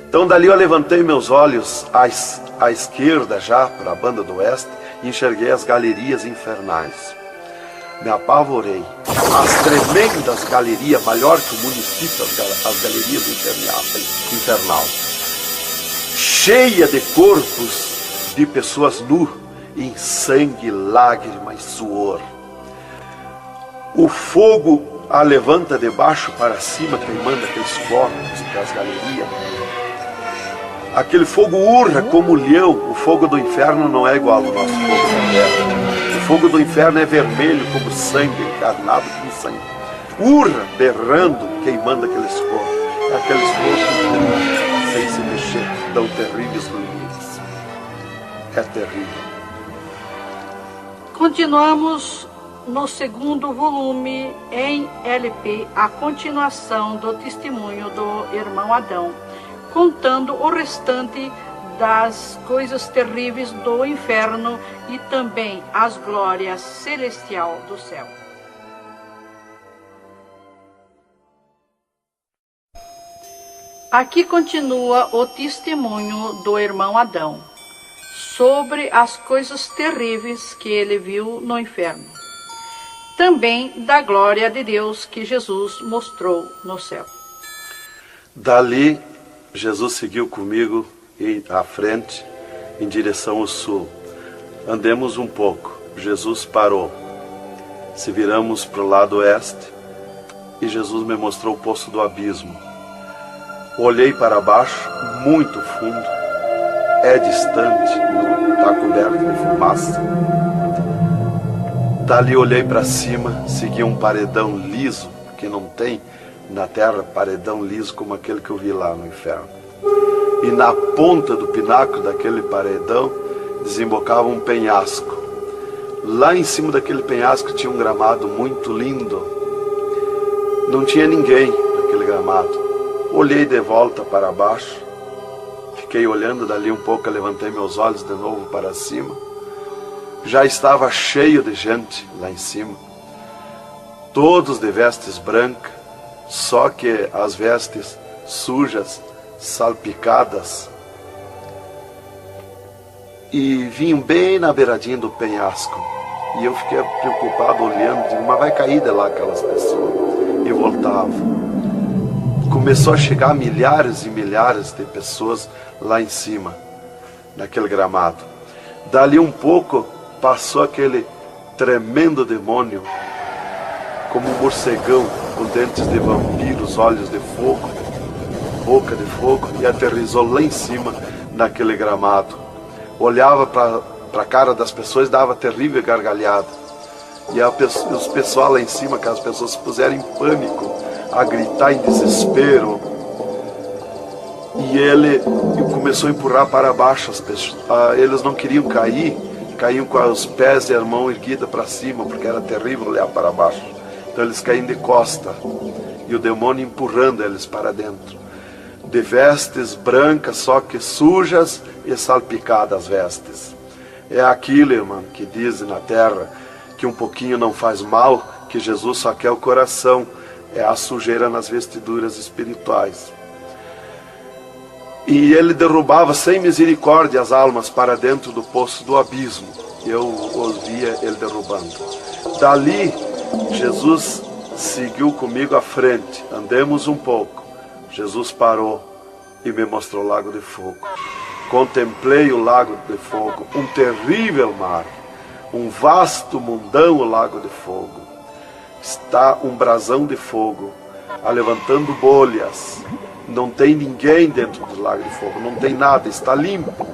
Então dali eu levantei meus olhos à esquerda já, para a banda do oeste, e enxerguei as galerias infernais. Me apavorei. As tremendas galerias, maior que o município, as galerias infernal. Cheia de corpos de pessoas nuas, em sangue, lágrima e suor. O fogo a levanta de baixo para cima, queimando aqueles corpos, aquelas galerias. Aquele fogo urra como leão. O fogo do inferno não é igual ao nosso fogo da terra. O fogo do inferno é vermelho como sangue, encarnado como sangue. Urra, berrando, queimando aqueles corpos. Aqueles corpos sem se mexer, tão terríveis ruínas. É terrível. Continuamos no segundo volume em LP, a continuação do testemunho do irmão Adão, contando o restante das coisas terríveis do inferno e também as glórias celestial do céu. Aqui continua o testemunho do irmão Adão sobre as coisas terríveis que ele viu no inferno. Também da glória de Deus que Jesus mostrou no céu. Dali, Jesus seguiu comigo à frente, em direção ao sul. Andemos um pouco. Jesus parou. Se viramos para o lado oeste, e Jesus me mostrou o poço do abismo. Olhei para baixo, muito fundo. É distante, está coberto de fumaça. Dali olhei para cima, segui um paredão liso, que não tem na terra paredão liso como aquele que eu vi lá no inferno. E na ponta do pináculo daquele paredão desembocava um penhasco. Lá em cima daquele penhasco tinha um gramado muito lindo. Não tinha ninguém naquele gramado. Olhei de volta para baixo, fiquei olhando dali um pouco, levantei meus olhos de novo para cima. Já estava cheio de gente lá em cima, todos de vestes brancas, só que as vestes sujas, salpicadas, e vinham bem na beiradinha do penhasco. E eu fiquei preocupado olhando, digo, mas vai cair de lá aquelas pessoas. E voltava. Começou a chegar milhares e milhares de pessoas lá em cima, naquele gramado. Dali um pouco, passou aquele tremendo demônio, como um morcegão, com dentes de vampiros, olhos de fogo, boca de fogo, e aterrissou lá em cima, naquele gramado. Olhava para a cara das pessoas e dava terrível gargalhada. E os pessoal lá em cima, que as pessoas se puseram em pânico, a gritar em desespero. E ele começou a empurrar para baixo as pessoas. Eles não queriam cair, caíam com os pés e a mão erguida para cima, porque era terrível olhar para baixo. Então eles caíam de costa, e o demônio empurrando eles para dentro. De vestes brancas, só que sujas e salpicadas as vestes. É aquilo, irmão, que dizem na terra, que um pouquinho não faz mal, que Jesus só quer o coração. É a sujeira nas vestiduras espirituais. E ele derrubava sem misericórdia as almas para dentro do poço do abismo. Eu ouvia ele derrubando. Dali, Jesus seguiu comigo à frente. Andemos um pouco. Jesus parou e me mostrou o lago de fogo. Contemplei o lago de fogo, um terrível mar, um vasto mundão o lago de fogo. Está um brasão de fogo, levantando bolhas. Não tem ninguém dentro do lago de fogo, não tem nada, está limpo.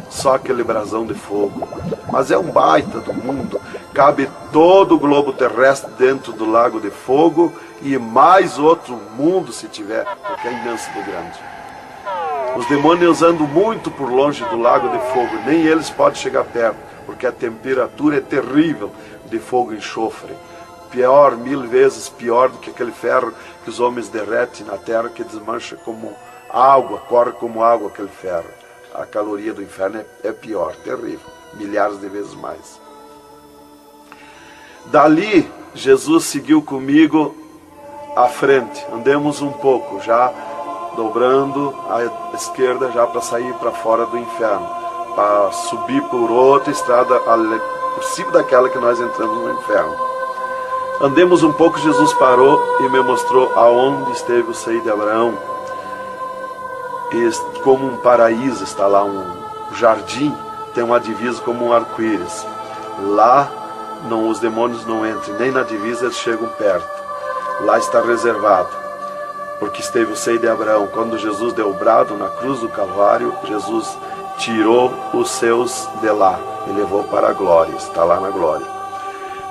Só aquele brasão de fogo. Mas é um baita do mundo, cabe todo o globo terrestre dentro do lago de fogo e mais outro mundo se tiver, porque é imenso de grande. Os demônios andam muito por longe do lago de fogo, nem eles podem chegar perto, porque a temperatura é terrível de fogo e enxofre. Pior, 1000 vezes pior do que aquele ferro que os homens derretem na terra, que desmancha como água, corre como água aquele ferro. A caloria do inferno é pior, terrível, milhares de vezes mais. Dali, Jesus seguiu comigo à frente. Andemos um pouco, já dobrando à esquerda, já para sair para fora do inferno, para subir por outra estrada, por cima daquela que nós entramos no inferno. Andemos um pouco, Jesus parou e me mostrou aonde esteve o seio de Abraão. E como um paraíso está lá, um jardim, tem uma divisa como um arco-íris. Lá os demônios não entram, nem na divisa eles chegam perto. Lá está reservado, porque esteve o seio de Abraão. Quando Jesus deu o brado na cruz do Calvário, Jesus tirou os seus de lá e levou para a glória, está lá na glória.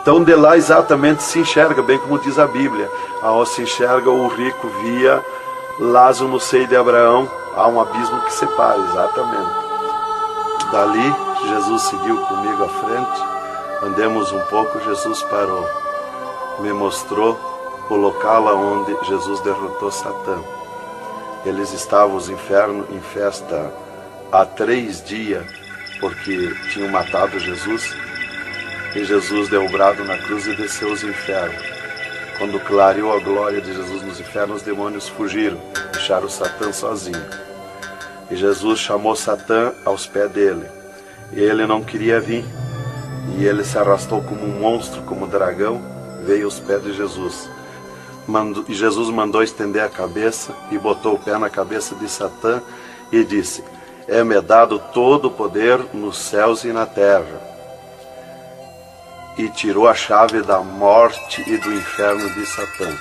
Então de lá exatamente se enxerga, bem como diz a Bíblia, aonde se enxerga o rico via Lázaro no seio de Abraão, há um abismo que separa, exatamente. Dali Jesus seguiu comigo à frente, andemos um pouco, Jesus parou, me mostrou o local onde Jesus derrotou Satã. Eles estavam, os infernos, em festa há 3 dias, porque tinham matado Jesus, e Jesus deu o brado na cruz e desceu os infernos. Quando clareou a glória de Jesus nos infernos, os demônios fugiram, deixaram Satã sozinho. E Jesus chamou Satã aos pés dele, e ele não queria vir, e ele se arrastou como um monstro, como um dragão, veio aos pés de Jesus. E Jesus mandou estender a cabeça e botou o pé na cabeça de Satã e disse: é-me dado todo o poder nos céus e na terra. E tirou a chave da morte e do inferno de Satã.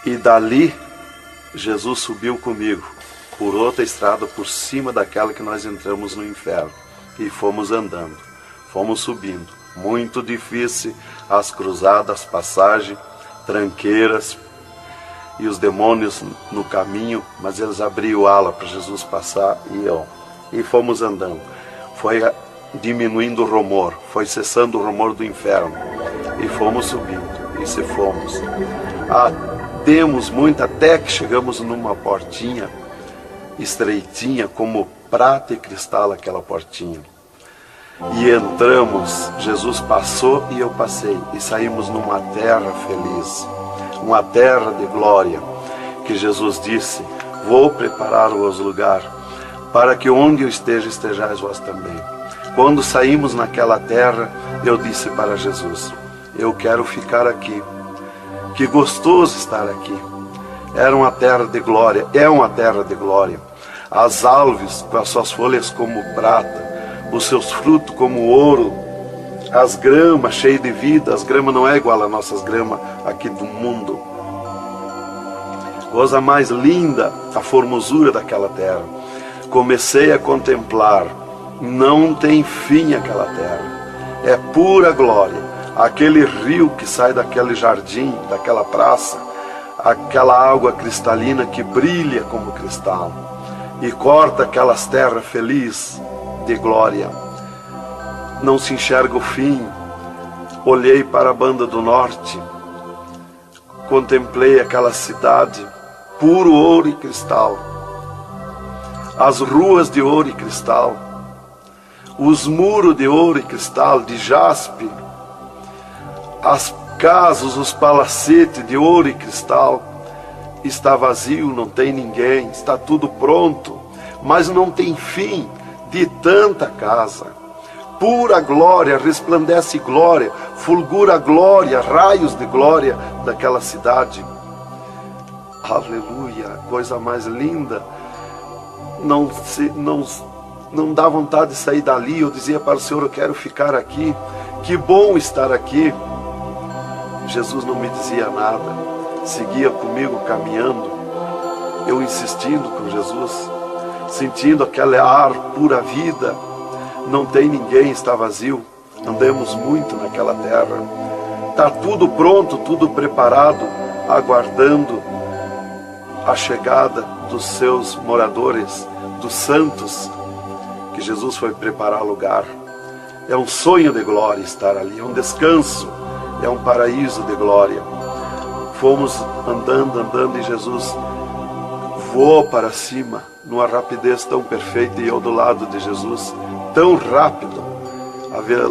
E dali Jesus subiu comigo por outra estrada por cima daquela que nós entramos no inferno, e fomos andando, fomos subindo, muito difícil, as cruzadas, passagem, tranqueiras, e os demônios no caminho, mas eles abriam ala para Jesus passar, e fomos andando. Foi diminuindo o rumor, foi cessando o rumor do inferno, e fomos subindo, e se fomos. Demos muito, até que chegamos numa portinha estreitinha, como prata e cristal aquela portinha. E entramos, Jesus passou e eu passei, e saímos numa terra feliz, uma terra de glória, que Jesus disse: vou preparar-vos lugar, para que onde eu esteja, estejais vós também. Quando saímos naquela terra, eu disse para Jesus: eu quero ficar aqui, que gostoso estar aqui. Era uma terra de glória, é uma terra de glória. As árvores com as suas folhas como prata, os seus frutos como ouro, as gramas cheias de vida. As gramas não é igual às nossas gramas aqui do mundo. Coisa mais linda, a formosura daquela terra. Comecei a contemplar, não tem fim aquela terra, é pura glória. Aquele rio que sai daquele jardim, daquela praça, aquela água cristalina que brilha como cristal, e corta aquelas terras felizes de glória. Não se enxerga o fim. Olhei para a banda do norte, contemplei aquela cidade, puro ouro e cristal, as ruas de ouro e cristal, os muros de ouro e cristal, de jaspe, as casas, os palacetes de ouro e cristal. Está vazio, não tem ninguém, está tudo pronto, mas não tem fim de tanta casa. Pura glória, resplandece glória, fulgura glória, raios de glória daquela cidade. Aleluia, coisa mais linda. Não dá vontade de sair dali. Eu dizia para o Senhor: eu quero ficar aqui, que bom estar aqui. Jesus não me dizia nada, seguia comigo caminhando, eu insistindo com Jesus, sentindo aquele ar pura vida. Não tem ninguém, está vazio. andemos muito naquela terra. Está tudo pronto, tudo preparado, aguardando a chegada dos seus moradores, dos santos, que Jesus foi preparar lugar. É um sonho de glória estar ali, é um descanso, é um paraíso de glória. Fomos andando e Jesus voou para cima, numa rapidez tão perfeita, e eu do lado de Jesus, tão rápido.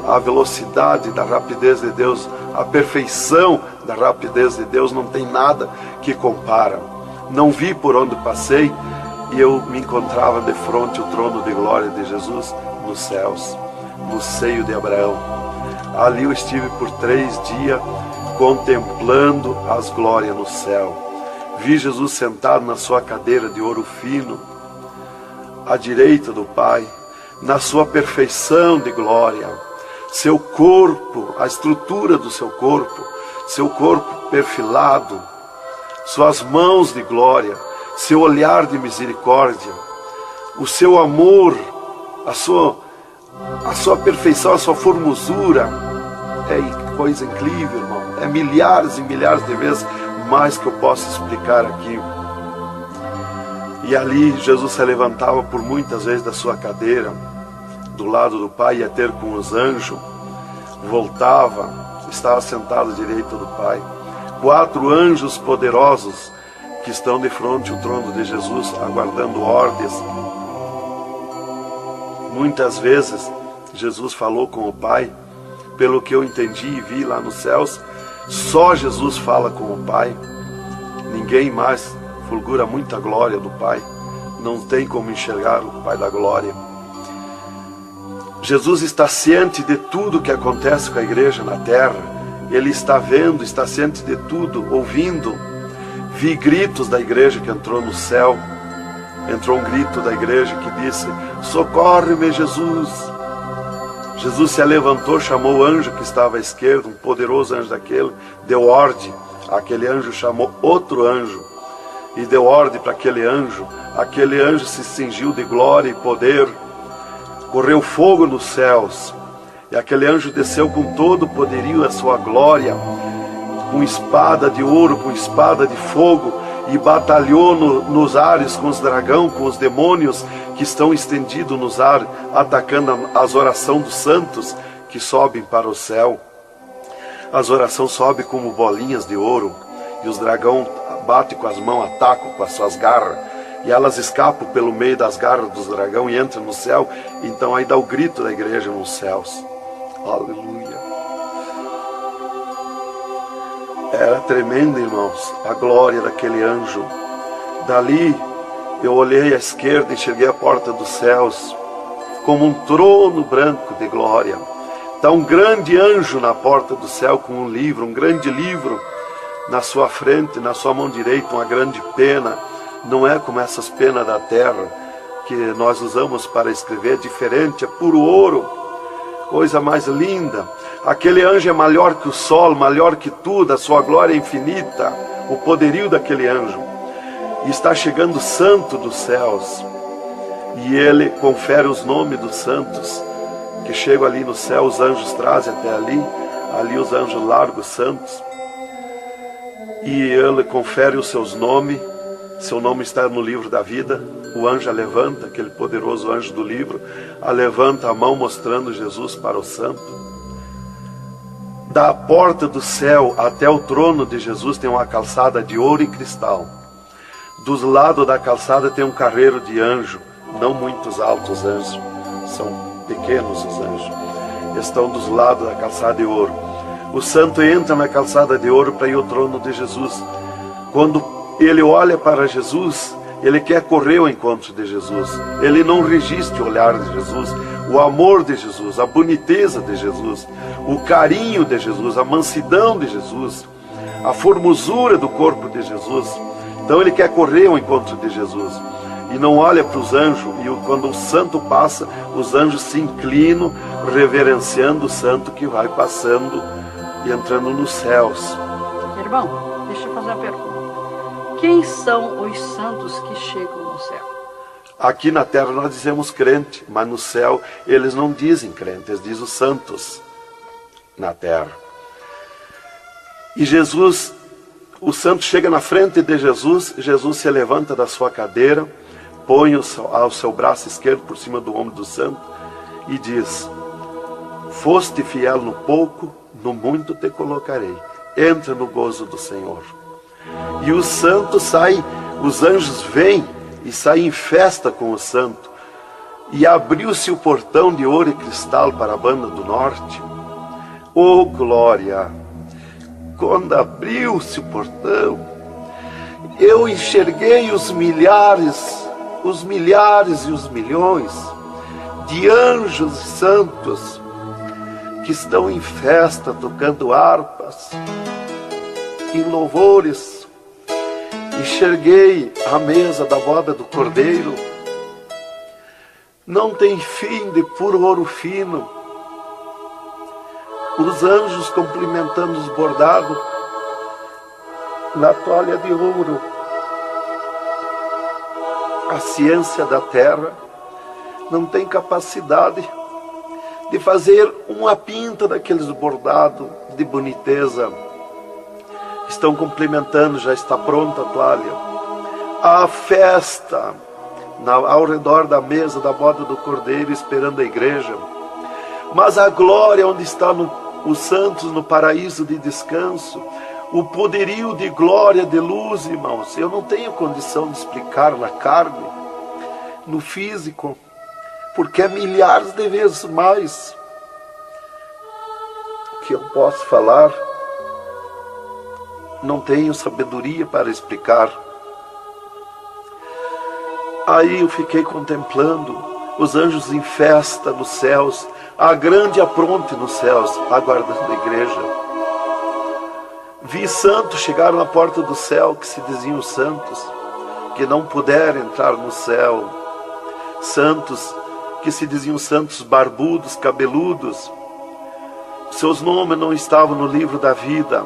A velocidade da rapidez de Deus, a perfeição da rapidez de Deus, não tem nada que compara. Não vi por onde passei, e eu me encontrava de frente ao trono de glória de Jesus nos céus, no seio de Abraão. Ali eu estive por 3 dias contemplando as glórias no céu. Vi Jesus sentado na sua cadeira de ouro fino, à direita do Pai, na sua perfeição de glória. Seu corpo, a estrutura do seu corpo perfilado, suas mãos de glória, seu olhar de misericórdia, o seu amor, a sua perfeição, a sua formosura. É coisa incrível, irmão. É milhares e milhares de vezes mais que eu posso explicar aqui. E ali Jesus se levantava por muitas vezes da sua cadeira, do lado do Pai, ia ter com os anjos, voltava, estava sentado à direita do Pai. 4 anjos poderosos que estão de frente ao trono de Jesus, aguardando ordens. Muitas vezes Jesus falou com o Pai, pelo que eu entendi e vi lá nos céus, só Jesus fala com o Pai, ninguém mais. Fulgura muita glória do Pai, não tem como enxergar o Pai da glória. Jesus está ciente de tudo que acontece com a igreja na terra, Ele está vendo, está ciente de tudo, ouvindo. Vi gritos da igreja que entrou no céu, entrou um grito da igreja que disse: socorre-me, Jesus. Jesus se levantou, chamou o anjo que estava à esquerda, um poderoso anjo daquele, deu ordem. Aquele anjo chamou outro anjo e deu ordem para aquele anjo se cingiu de glória e poder, correu fogo nos céus, e aquele anjo desceu com todo o poderio a sua glória, com espada de ouro, com espada de fogo, e batalhou nos ares com os dragões, com os demônios que estão estendidos nos ares, atacando as orações dos santos que sobem para o céu. As orações sobem como bolinhas de ouro, e os dragões batem com as mãos, atacam com as suas garras, e elas escapam pelo meio das garras dos dragões e entram no céu. Então aí dá o grito da igreja nos céus. Aleluia. Era tremendo, irmãos, a glória daquele anjo. Dali eu olhei à esquerda e enxerguei a porta dos céus, como um trono branco de glória. Está um grande anjo na porta do céu com um livro, um grande livro na sua frente, na sua mão direita, uma grande pena. Não é como essas penas da terra que nós usamos para escrever, é diferente, é puro ouro, coisa mais linda. Aquele anjo é maior que o sol, maior que tudo, a sua glória é infinita, o poderio daquele anjo. E está chegando o santo dos céus, e ele confere os nomes dos santos que chegam ali no céu. Os anjos trazem até ali os anjos largos santos, e ele confere os seus nomes. Seu nome está no livro da vida. O anjo a levanta, aquele poderoso anjo do livro, a levanta a mão mostrando Jesus para o santo. Da porta do céu até o trono de Jesus tem uma calçada de ouro e cristal. Dos lados da calçada tem um carreiro de anjo, não muitos altos anjos, são pequenos os anjos, estão dos lados da calçada de ouro. O santo entra na calçada de ouro para ir ao trono de Jesus. Quando ele olha para Jesus, ele quer correr ao encontro de Jesus. Ele não resiste o olhar de Jesus, o amor de Jesus, a boniteza de Jesus, o carinho de Jesus, a mansidão de Jesus, a formosura do corpo de Jesus. Então ele quer correr ao encontro de Jesus e não olha para os anjos. E quando o santo passa, os anjos se inclinam, reverenciando o santo que vai passando e entrando nos céus. Irmão, deixa eu fazer uma pergunta. Quem são os santos que chegam no céu? Aqui na terra nós dizemos crente, mas no céu eles não dizem crente, eles dizem os santos. na terra. E Jesus, o santo chega na frente de Jesus, Jesus se levanta da sua cadeira, põe o seu braço esquerdo por cima do ombro do santo e diz: foste fiel no pouco, no muito te colocarei. Entra no gozo do Senhor. E o santo sai, os anjos vêm e saem em festa com o santo. E abriu-se o portão de ouro e cristal para a banda do norte. Oh, glória! Quando abriu-se o portão, eu enxerguei os milhares e os milhões de anjos e santos que estão em festa, tocando harpas, em louvores. Enxerguei a mesa da boda do Cordeiro, não tem fim, de puro ouro fino. Os anjos cumprimentando os bordados na toalha de ouro. A ciência da terra não tem capacidade de fazer uma pinta daqueles bordados de boniteza. Estão cumprimentando, já está pronta a toalha. A festa ao redor da mesa da boda do Cordeiro, esperando a igreja. Mas a glória onde estão os santos no paraíso de descanso, o poderio de glória, de luz, irmãos, eu não tenho condição de explicar na carne, no físico, porque é milhares de vezes mais que eu posso falar. Não tenho sabedoria para explicar. Aí eu fiquei contemplando os anjos em festa nos céus, a grande apronte nos céus, aguardando a igreja. Vi santos chegar na porta do céu, que se diziam santos, que não puderam entrar no céu. Santos que se diziam santos barbudos, cabeludos. Seus nomes não estavam no livro da vida.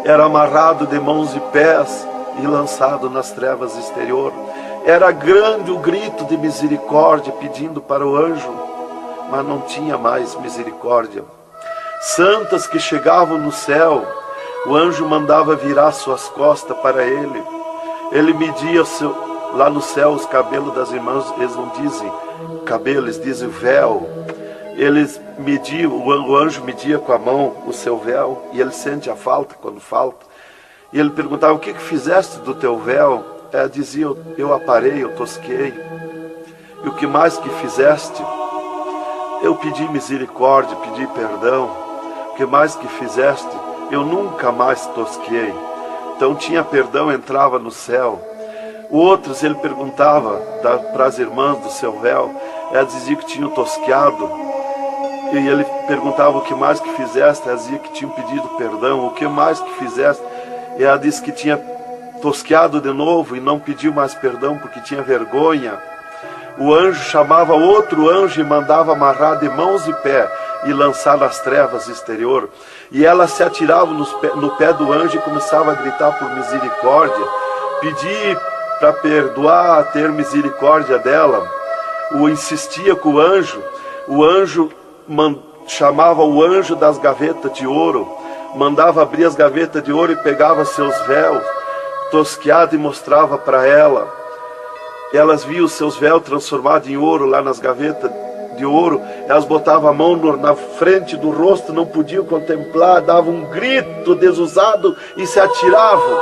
Era amarrado de mãos e pés e lançado nas trevas exterior. Era grande o grito de misericórdia pedindo para o anjo, mas não tinha mais misericórdia. Santas que chegavam no céu, o anjo mandava virar suas costas para ele. Ele media lá no céu os cabelos das irmãs, eles não dizem cabelo, eles dizem véu. Eles mediam, o anjo media com a mão o seu véu, e ele sente a falta quando falta. E ele perguntava: o que fizeste do teu véu? Ela dizia: eu aparei, eu tosquei. E o que mais que fizeste? Eu pedi misericórdia, pedi perdão. O que mais que fizeste? Eu nunca mais tosquei. Então tinha perdão, entrava no céu. Outros ele perguntava para as irmãs do seu véu, ela dizia que tinham tosqueado. E ele perguntava: o que mais que fizeste? Ela dizia que tinham pedido perdão. O que mais que fizeste? E ela disse que tinha tosqueado de novo e não pediu mais perdão porque tinha vergonha. O anjo chamava outro anjo e mandava amarrar de mãos e pé e lançar nas trevas exterior. E ela se atirava no pé do anjo e começava a gritar por misericórdia, pedir para perdoar, ter misericórdia dela. Insistia com o anjo chamava o anjo das gavetas de ouro, mandava abrir as gavetas de ouro e pegava seus véus tosqueados e mostrava para ela. Elas viam os seus véus transformados em ouro lá nas gavetas de ouro. Elas botavam a mão na frente do rosto, não podiam contemplar, davam um grito desusado e se atiravam.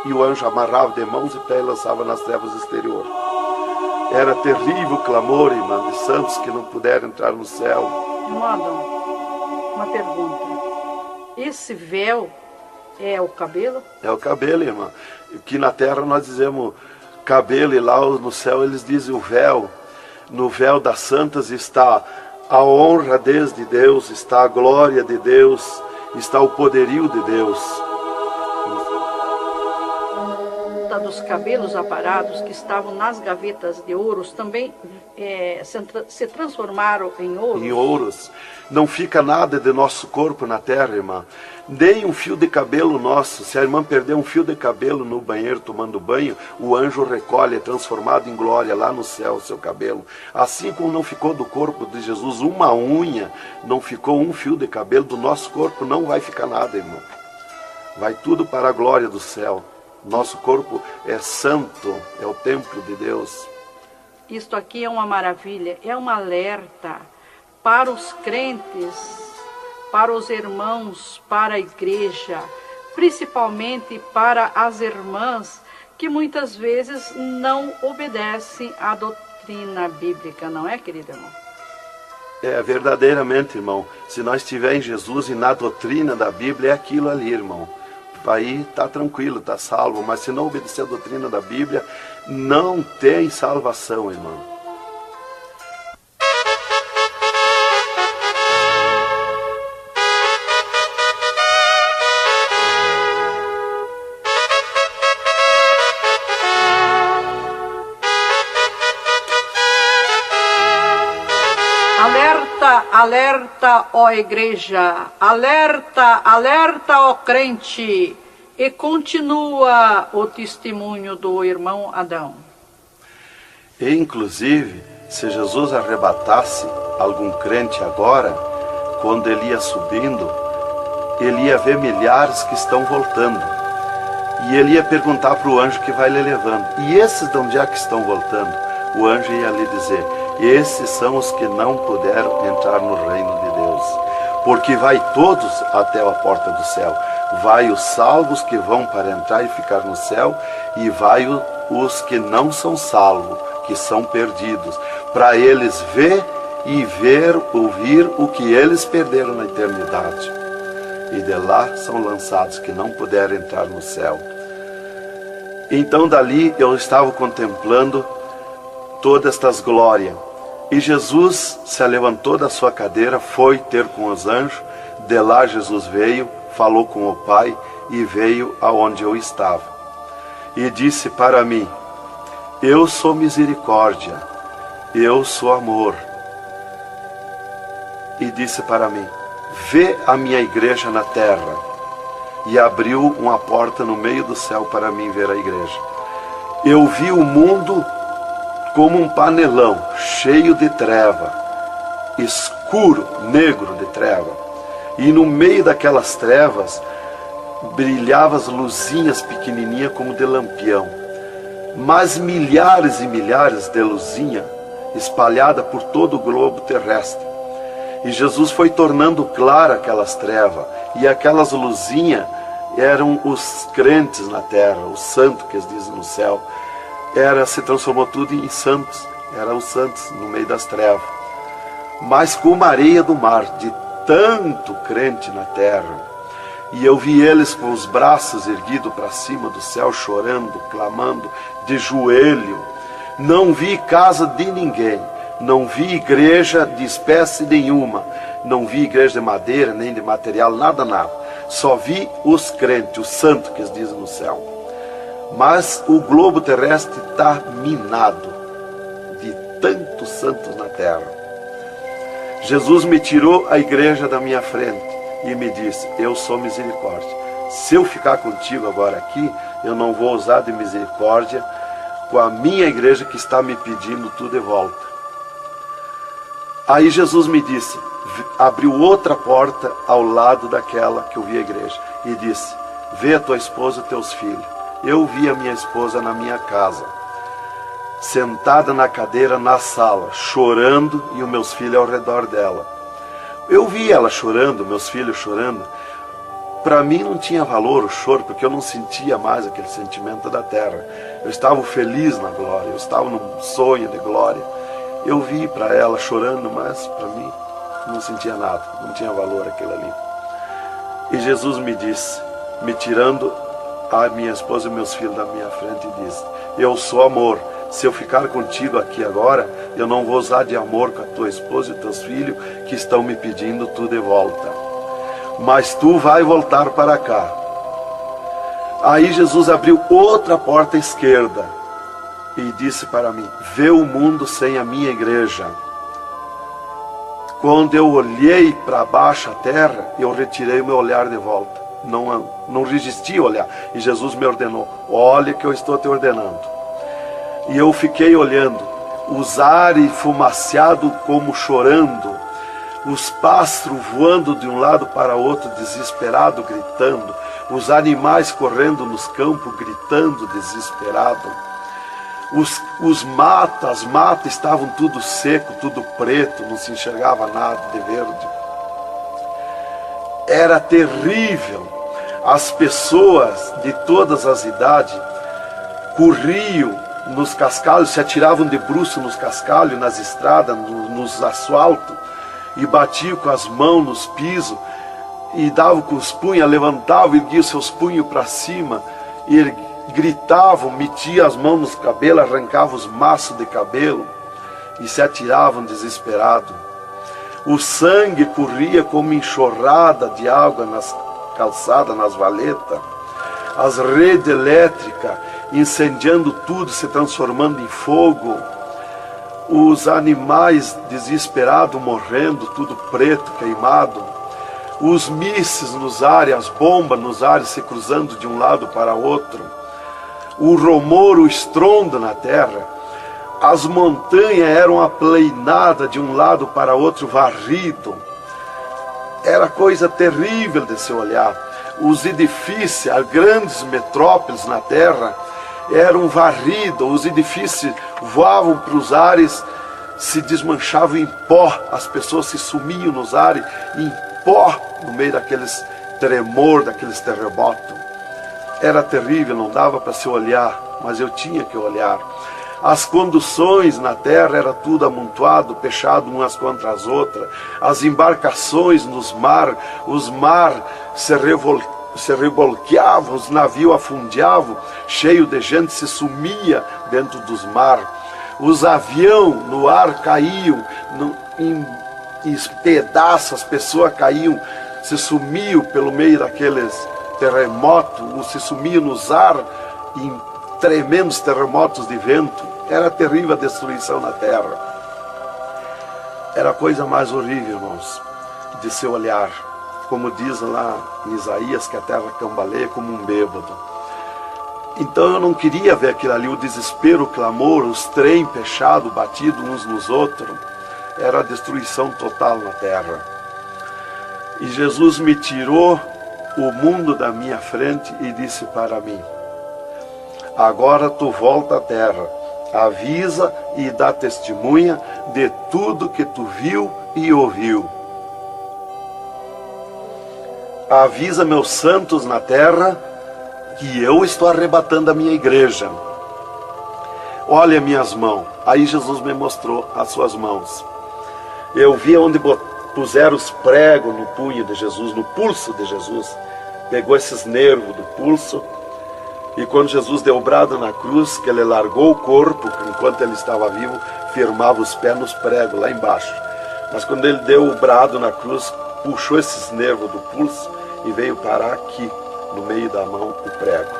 E o anjo amarrava de mãos e pés e lançava nas trevas exterior. Era terrível o clamor, irmã, de santos que não puderam entrar no céu. Irmão Adão, uma pergunta. Esse véu é o cabelo? É o cabelo, irmã. Aqui na terra nós dizemos cabelo e lá no céu eles dizem o véu. No véu das santas está a honra de Deus, está a glória de Deus, está o poderio de Deus. Está dos cabelos aparados que estavam nas gavetas de ouros também se transformaram em ouros? Em ouros. Não fica nada de nosso corpo na terra, irmã. Nem um fio de cabelo nosso. Se a irmã perder um fio de cabelo no banheiro tomando banho, o anjo recolhe, é transformado em glória lá no céu o seu cabelo. Assim como não ficou do corpo de Jesus uma unha, não ficou um fio de cabelo, do nosso corpo não vai ficar nada, irmão. Vai tudo para a glória do céu. Nosso corpo é santo, é o templo de Deus. Isto aqui é uma maravilha, é um alerta para os crentes, para os irmãos, para a igreja, principalmente para as irmãs que muitas vezes não obedecem à doutrina bíblica, não é, querido irmão? É, verdadeiramente, irmão. Se nós estivermos em Jesus e na doutrina da Bíblia, é aquilo ali, irmão. Aí está tranquilo, está salvo. Mas se não obedecer a doutrina da Bíblia, não tem salvação, irmão. Alerta, alerta, ó igreja, alerta, alerta, ó crente. E continua o testemunho do irmão Adão. E, inclusive, se Jesus arrebatasse algum crente agora, quando ele ia subindo, ele ia ver milhares que estão voltando. E ele ia perguntar para o anjo que vai lhe levando. E esses de onde é que estão voltando? O anjo ia lhe dizer: esses são os que não puderam entrar no reino de Deus. Porque vai todos até a porta do céu. Vai os salvos que vão para entrar e ficar no céu, e vai os que não são salvos, que são perdidos, para eles ver e ouvir o que eles perderam na eternidade. E de lá são lançados que não puderam entrar no céu. Então dali eu estava contemplando todas estas glórias. E Jesus se levantou da sua cadeira, foi ter com os anjos. De lá Jesus veio, falou com o Pai e veio aonde eu estava. E disse para mim: eu sou misericórdia, eu sou amor. E disse para mim: vê a minha igreja na terra. E abriu uma porta no meio do céu para mim ver a igreja. Eu vi o mundo como um panelão, cheio de treva, escuro, negro de treva. E no meio daquelas trevas, brilhavam as luzinhas pequenininhas como de lampião. Mas milhares e milhares de luzinhas espalhadas por todo o globo terrestre. E Jesus foi tornando clara aquelas trevas. E aquelas luzinhas eram os crentes na terra, os santos que eles dizem no céu. Se transformou tudo em santos. Eram os santos no meio das trevas. Mas como a areia do mar, de tanto crente na terra. E eu vi eles com os braços erguidos para cima do céu, chorando, clamando, de joelho. Não vi casa de ninguém. Não vi igreja de espécie nenhuma. Não vi igreja de madeira, nem de material, nada, nada. Só vi os crentes, os santos que eles dizem no céu. Mas o globo terrestre está minado de tantos santos na terra. Jesus me tirou a igreja da minha frente e me disse: eu sou misericórdia. Se eu ficar contigo agora aqui, eu não vou usar de misericórdia com a minha igreja que está me pedindo tudo de volta. Aí Jesus me disse, abriu outra porta ao lado daquela que eu vi a igreja e disse: vê a tua esposa e teus filhos. Eu vi a minha esposa na minha casa, sentada na cadeira na sala, chorando, e os meus filhos ao redor dela. Eu vi ela chorando, meus filhos chorando. Para mim não tinha valor o choro, porque eu não sentia mais aquele sentimento da terra. Eu estava feliz na glória, eu estava num sonho de glória. Eu vi para ela chorando, mas para mim não sentia nada, não tinha valor aquilo ali. E Jesus me disse, me tirando a minha esposa e meus filhos da minha frente, e disse: eu sou amor. Se eu ficar contigo aqui agora, eu não vou usar de amor com a tua esposa e teus filhos que estão me pedindo tu de volta. Mas tu vai voltar para cá. Aí Jesus abriu outra porta à esquerda e disse para mim: vê o mundo sem a minha igreja. Quando eu olhei para baixo a terra, eu retirei o meu olhar de volta. Não resisti a olhar. E Jesus me ordenou: olha que eu estou te ordenando. E eu fiquei olhando, os ares fumaciados como chorando, os pássaros voando de um lado para outro, desesperado, gritando, os animais correndo nos campos, gritando, desesperado. As matas estavam tudo seco, tudo preto, não se enxergava nada de verde. Era terrível. As pessoas de todas as idades corriam nos cascalhos, se atiravam de bruços nos cascalhos, nas estradas, nos asfaltos, e batiam com as mãos nos pisos, e davam com os punhos, levantavam, erguiam seus punhos para cima, e gritavam, metiam as mãos nos cabelos, arrancavam os maços de cabelo, e se atiravam desesperados. O sangue corria como enxurrada de água nas calçadas, nas valetas. As redes elétricas incendiando tudo, se transformando em fogo. Os animais desesperados morrendo, tudo preto, queimado. Os mísseis nos ares, as bombas nos ares se cruzando de um lado para outro. O rumor, o estrondo na terra. As montanhas eram aplainadas de um lado para outro, varrido. Era coisa terrível de se olhar. Os edifícios, as grandes metrópoles na terra, eram varridos. Os edifícios voavam para os ares, se desmanchavam em pó. As pessoas se sumiam nos ares em pó, no meio daqueles tremor, daqueles terremotos. Era terrível, não dava para se olhar, mas eu tinha que olhar. As conduções na terra era tudo amontoado, fechado umas contra as outras. As embarcações nos mar, os mar se revolqueavam, os navios afundiavam, cheio de gente, se sumia dentro dos mar. Os aviões no ar caíam em pedaços, as pessoas caíam, se sumiam pelo meio daqueles terremotos, se sumiam nos ar em tremendos terremotos de vento. Era terrível a destruição na terra. Era a coisa mais horrível, irmãos, de se olhar. Como diz lá em Isaías, que a terra cambaleia como um bêbado. Então eu não queria ver aquilo ali, o desespero, o clamor, os trem fechados, batidos uns nos outros. Era a destruição total na terra. E Jesus me tirou o mundo da minha frente e disse para mim: agora tu volta à terra, avisa e dá testemunha de tudo que tu viu e ouviu. Avisa meus santos na terra que eu estou arrebatando a minha igreja. Olha minhas mãos. Aí Jesus me mostrou as suas mãos. Eu vi onde puseram os pregos no punho de Jesus, no pulso de Jesus. Pegou esses nervos do pulso. E quando Jesus deu o brado na cruz, que ele largou o corpo, enquanto ele estava vivo, firmava os pés nos pregos lá embaixo. Mas quando ele deu o brado na cruz, puxou esses nervos do pulso e veio parar aqui, no meio da mão, o prego.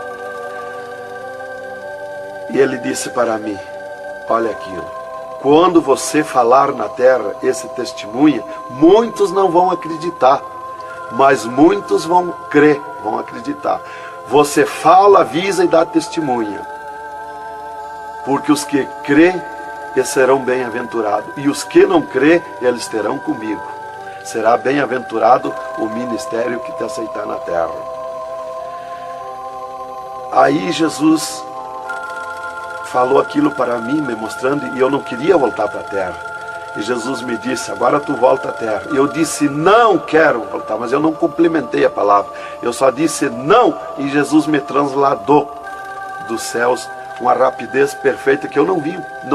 E ele disse para mim: olha aquilo, quando você falar na terra esse testemunho, muitos não vão acreditar, mas muitos vão crer, vão acreditar. Você fala, avisa e dá testemunha. Porque os que crêem, eles serão bem-aventurados. E os que não crêem, eles terão comigo. Será bem-aventurado o ministério que te aceitar na terra. Aí Jesus falou aquilo para mim, me mostrando, e eu não queria voltar para a terra. E Jesus me disse: agora tu volta à terra. E eu disse: não quero voltar, mas eu não complementei a palavra. Eu só disse não, e Jesus me transladou dos céus com uma rapidez perfeita que eu não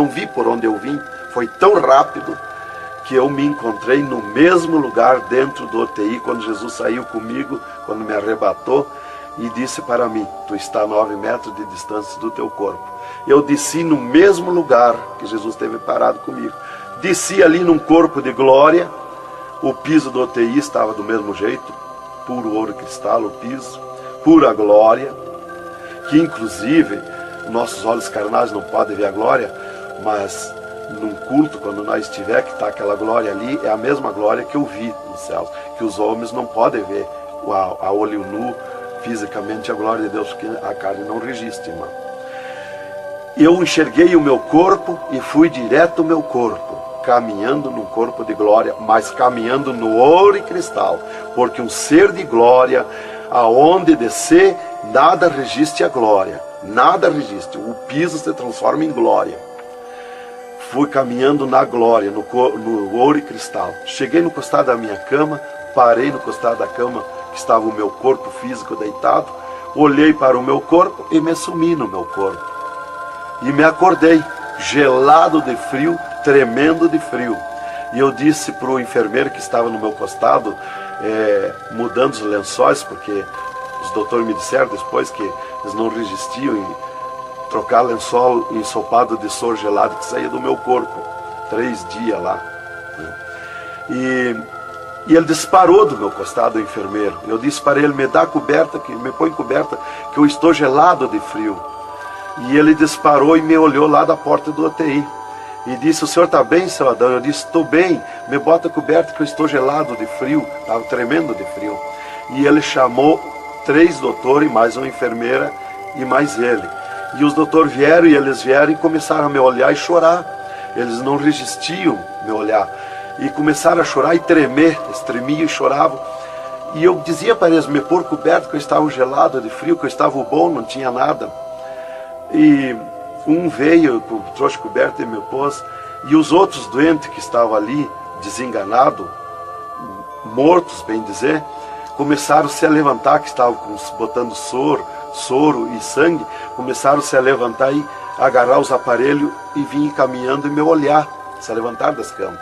vi por onde eu vim. Foi tão rápido que eu me encontrei no mesmo lugar dentro do UTI, quando Jesus saiu comigo, quando me arrebatou, e disse para mim: tu está a 9 metros de distância do teu corpo. Eu desci no mesmo lugar que Jesus esteve parado comigo. Desci ali num corpo de glória. O piso do UTI estava do mesmo jeito, puro ouro e cristal o piso, pura glória. que inclusive nossos olhos carnais não podem ver a glória, mas num culto, quando nós estiver, que está aquela glória ali, é a mesma glória que eu vi nos céus, que os homens não podem ver a olho nu, fisicamente, a glória de Deus, porque a carne não resiste, irmão. Eu enxerguei o meu corpo e fui direto ao meu corpo, caminhando num corpo de glória, mas caminhando no ouro e cristal, porque um ser de glória, aonde descer, nada resiste a glória, nada resiste, o piso se transforma em glória. Fui caminhando na glória, no ouro e cristal. Cheguei no costado da minha cama, parei no costado da cama, que estava o meu corpo físico deitado, olhei para o meu corpo e me sumi no meu corpo. E me acordei, gelado de frio, tremendo de frio. E eu disse para o enfermeiro que estava no meu costado, mudando os lençóis, porque os doutores me disseram depois que eles não resistiam em trocar lençol ensopado de soro gelado que saía do meu corpo. 3 dias lá. E ele disparou do meu costado, o enfermeiro. Eu disse para ele, me dá coberta, me põe coberta, que eu estou gelado de frio. E ele disparou e me olhou lá da porta do UTI. E disse, o senhor está bem, seu Adão? Eu disse, estou bem, me bota coberta que eu estou gelado de frio. Estava tremendo de frio. E ele chamou 3 doutores, mais uma enfermeira e mais ele. E os doutores vieram e eles vieram e começaram a me olhar e chorar. Eles não resistiam me olhar. E começaram a chorar e tremer, eles tremiam e choravam. E eu dizia para eles me pôr coberto, que eu estava gelado de frio, que eu estava bom, não tinha nada. E um veio, trouxe coberto e me pôs. E os outros doentes que estavam ali, desenganados, mortos, bem dizer, começaram a se levantar, que estavam botando soro e sangue, começaram a se levantar e agarrar os aparelhos e vir caminhando e me olhar, se levantar das camas.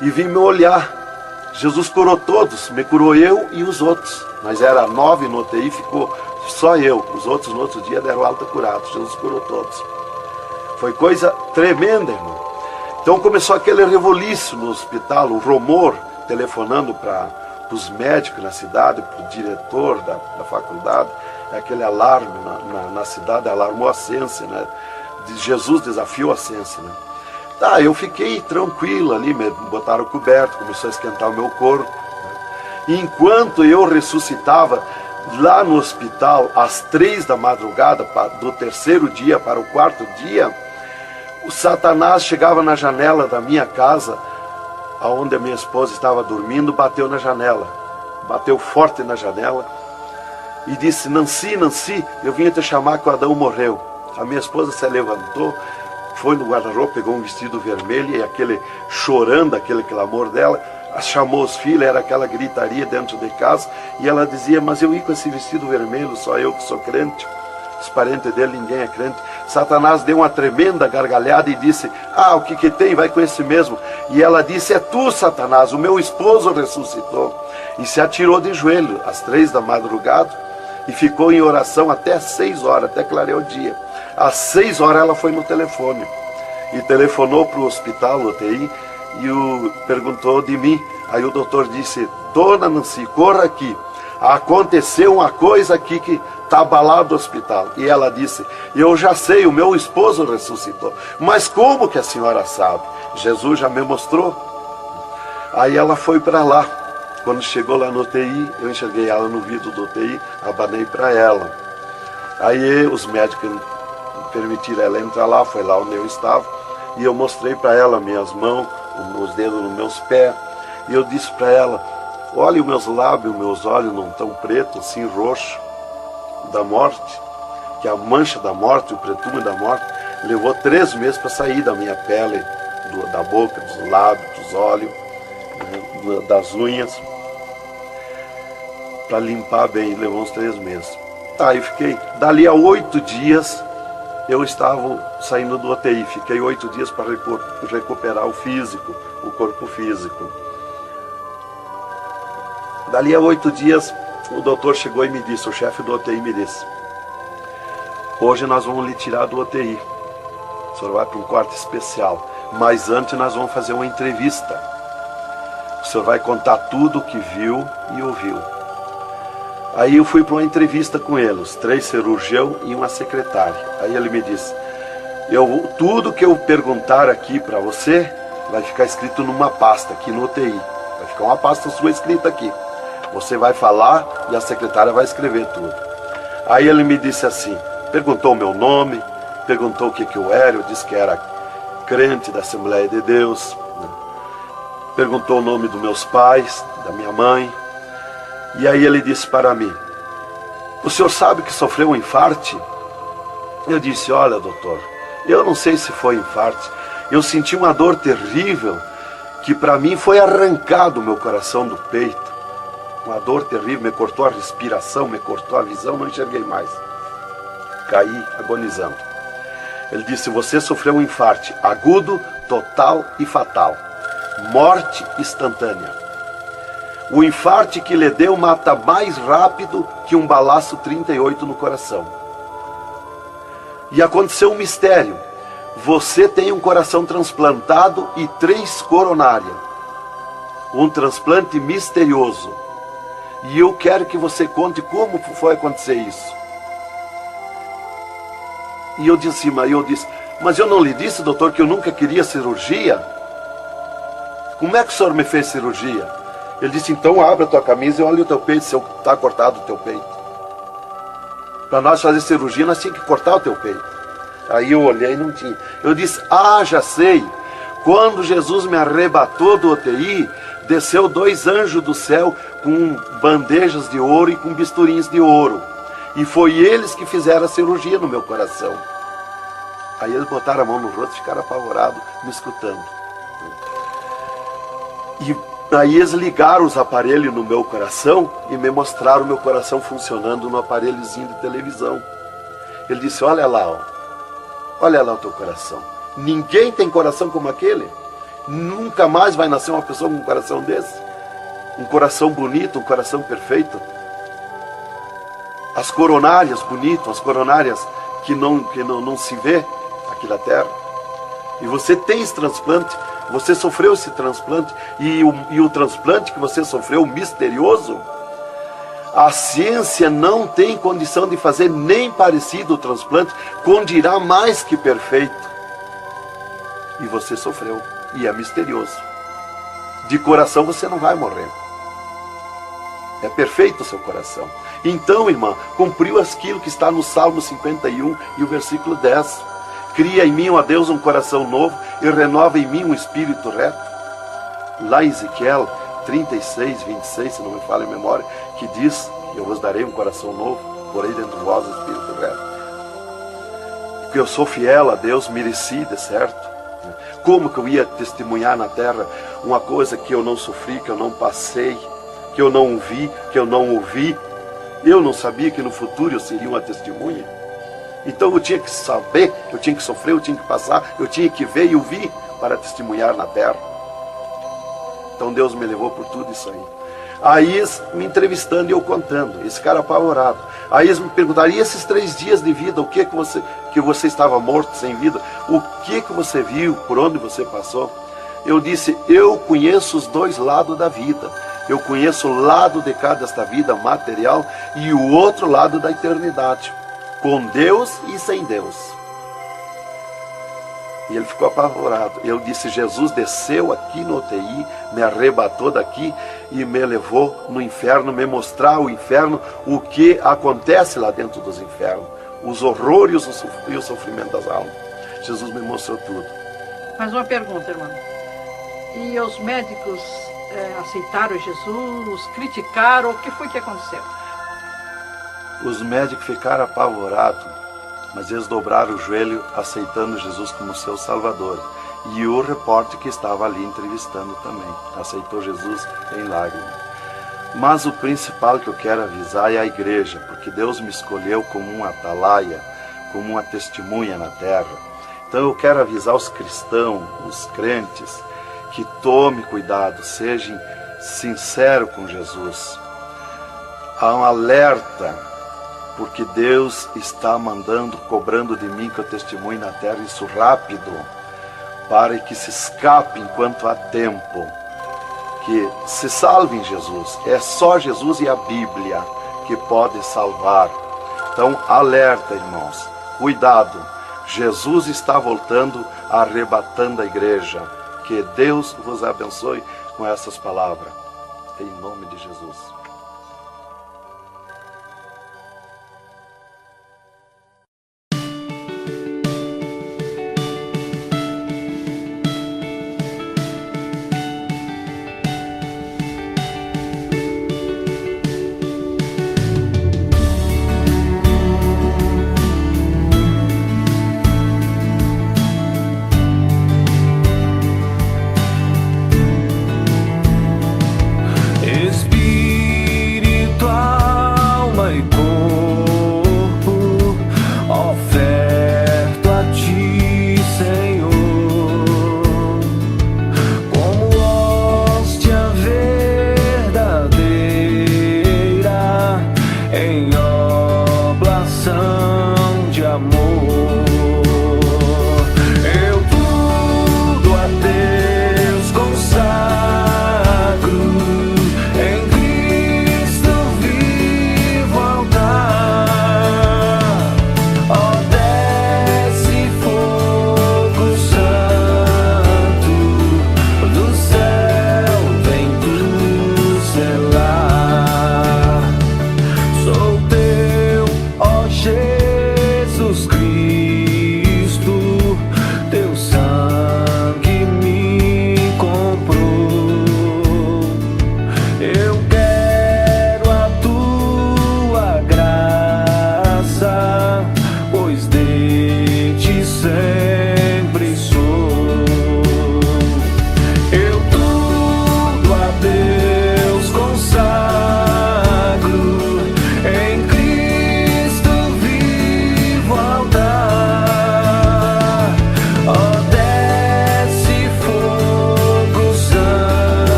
E vim me olhar. Jesus curou todos, me curou eu e os outros. Mas era 9 no UTI, ficou só eu. Os outros no outro dia deram alta curados. Jesus curou todos. Foi coisa tremenda, irmão. Então começou aquele revoluíço no hospital, o rumor, telefonando para os médicos na cidade, para o diretor da faculdade, aquele alarme na cidade, alarmou a ciência, né? Jesus desafiou a ciência, né? Tá, eu fiquei tranquilo ali, me botaram coberto, começou a esquentar o meu corpo, né? E enquanto eu ressuscitava lá no hospital, às 3 da madrugada, do 3º dia para o 4º dia, o Satanás chegava na janela da minha casa, onde a minha esposa estava dormindo, bateu na janela, bateu forte na janela, e disse, Nancy, Nancy, eu vim te chamar que o Adão morreu. A minha esposa se levantou, foi no guarda-roupa, pegou um vestido vermelho, e aquele chorando, aquele clamor dela, chamou os filhos, era aquela gritaria dentro de casa, e ela dizia, mas eu ia com esse vestido vermelho, só eu que sou crente, os parentes dele, ninguém é crente. Satanás deu uma tremenda gargalhada e disse, o que tem, vai com esse mesmo. E ela disse, é tu, Satanás, o meu esposo ressuscitou. E se atirou de joelho, às 3 da madrugada, e ficou em oração até 6 horas, até clarear o dia. Às 6 horas ela foi no telefone, e telefonou para o hospital, UTI, e perguntou de mim. Aí o doutor disse, dona Nancy, corra aqui, aconteceu uma coisa aqui que está abalado o hospital. E ela disse, eu já sei, o meu esposo ressuscitou. Mas como que a senhora sabe? Jesus já me mostrou. Aí ela foi para lá. Quando chegou lá no UTI, eu enxerguei ela no vidro do UTI, abanei para ela. Aí os médicos permitiram ela entrar lá, foi lá onde eu estava, e eu mostrei para ela minhas mãos, os dedos nos meus pés, e eu disse para ela, olha os meus lábios, meus olhos não estão pretos, assim roxo, da morte, que a mancha da morte, o pretume da morte, levou 3 meses para sair da minha pele, da boca, dos lábios, dos olhos, das unhas, para limpar bem, levou uns 3 meses. Tá, eu fiquei, dali a 8 dias, eu estava saindo do UTI, fiquei 8 dias para recuperar o físico, o corpo físico. Dali a 8 dias, o doutor chegou e me disse, o chefe do UTI me disse, hoje nós vamos lhe tirar do UTI, o senhor vai para um quarto especial, mas antes nós vamos fazer uma entrevista. O senhor vai contar tudo o que viu e ouviu. Aí eu fui para uma entrevista com ele, os 3 cirurgiões e uma secretária. Aí ele me disse, tudo que eu perguntar aqui para você, vai ficar escrito numa pasta aqui no UTI. Vai ficar uma pasta sua escrita aqui. Você vai falar e a secretária vai escrever tudo. Aí ele me disse assim, perguntou o meu nome, perguntou o que eu era, eu disse que era crente da Assembleia de Deus, né? Perguntou o nome dos meus pais, da minha mãe. E aí ele disse para mim, o senhor sabe que sofreu um infarte? Eu disse, olha doutor, eu não sei se foi infarte, eu senti uma dor terrível, que para mim foi arrancado o meu coração do peito. Uma dor terrível, me cortou a respiração, me cortou a visão, não enxerguei mais. Caí agonizando. Ele disse, você sofreu um infarte agudo, total e fatal. Morte instantânea. O infarte que lhe deu mata mais rápido que um balaço 38 no coração. E aconteceu um mistério. Você tem um coração transplantado e 3 coronárias. Um transplante misterioso. E eu quero que você conte como foi acontecer isso. E eu disse, mas eu não lhe disse, doutor, que eu nunca queria cirurgia? Como é que o senhor me fez cirurgia? Ele disse, então abre a tua camisa e olha o teu peito, se está cortado o teu peito. Para nós fazer cirurgia, nós tínhamos que cortar o teu peito. Aí eu olhei e não tinha. Eu disse, já sei. Quando Jesus me arrebatou do UTI, desceu 2 anjos do céu com bandejas de ouro e com bisturins de ouro. E foi eles que fizeram a cirurgia no meu coração. Aí eles botaram a mão no rosto e ficaram apavorados, me escutando. E aí eles ligaram os aparelhos no meu coração e me mostraram o meu coração funcionando no aparelhozinho de televisão. Ele disse, olha lá o teu coração. Ninguém tem coração como aquele. Nunca mais vai nascer uma pessoa com um coração desse. Um coração bonito, um coração perfeito. As coronárias bonitas, as coronárias que não se vê aqui na terra. E você tem esse transplante, você sofreu esse transplante, e o transplante que você sofreu, misterioso, a ciência não tem condição de fazer nem parecido o transplante, com dirá mais que perfeito. E você sofreu, e é misterioso. De coração você não vai morrer. É perfeito o seu coração. Então, irmã, cumpriu aquilo que está no Salmo 51 e o versículo 10. Cria em mim, ó Deus, um coração novo e renova em mim um espírito reto. Lá em Ezequiel 36, 26, se não me falha a memória, que diz, eu vos darei um coração novo, porei dentro de vós o espírito reto. Porque eu sou fiel a Deus, mereci, de certo. Como que eu ia testemunhar na terra uma coisa que eu não sofri, que eu não passei, que eu não vi, que eu não ouvi? Eu não sabia que no futuro eu seria uma testemunha. Então eu tinha que saber, eu tinha que sofrer, eu tinha que passar, eu tinha que ver e ouvir para testemunhar na terra. Então Deus me levou por tudo isso aí. Aí eles me entrevistando e eu contando, esse cara apavorado. Aí eles me perguntaram, e esses 3 dias de vida, o que você estava morto, sem vida? O que você viu, por onde você passou? Eu disse, eu conheço os 2 lados da vida. Eu conheço o lado de cá desta vida material e o outro lado da eternidade. Com Deus e sem Deus. E ele ficou apavorado. Eu disse, Jesus desceu aqui no UTI, me arrebatou daqui e me levou no inferno, me mostrar o inferno, o que acontece lá dentro dos infernos, os horrores e o sofrimento das almas. Jesus me mostrou tudo. Mais uma pergunta, irmão. E os médicos aceitaram Jesus, criticaram, o que foi que aconteceu? Os médicos ficaram apavorados, mas eles dobraram o joelho aceitando Jesus como seu Salvador. E o repórter que estava ali entrevistando também aceitou Jesus em lágrimas. Mas o principal que eu quero avisar é a igreja, porque Deus me escolheu como uma atalaia, como uma testemunha na terra. Então eu quero avisar os cristãos, os crentes, que tome cuidado, sejam sinceros com Jesus. Há um alerta, porque Deus está cobrando de mim que eu testemunhe na terra isso rápido, para que se escape enquanto há tempo, que se salve em Jesus. É só Jesus e a Bíblia que pode salvar. Então, alerta, irmãos, cuidado, Jesus está voltando, arrebatando a igreja. Que Deus vos abençoe com essas palavras, em nome de Jesus. Em oblação de amor.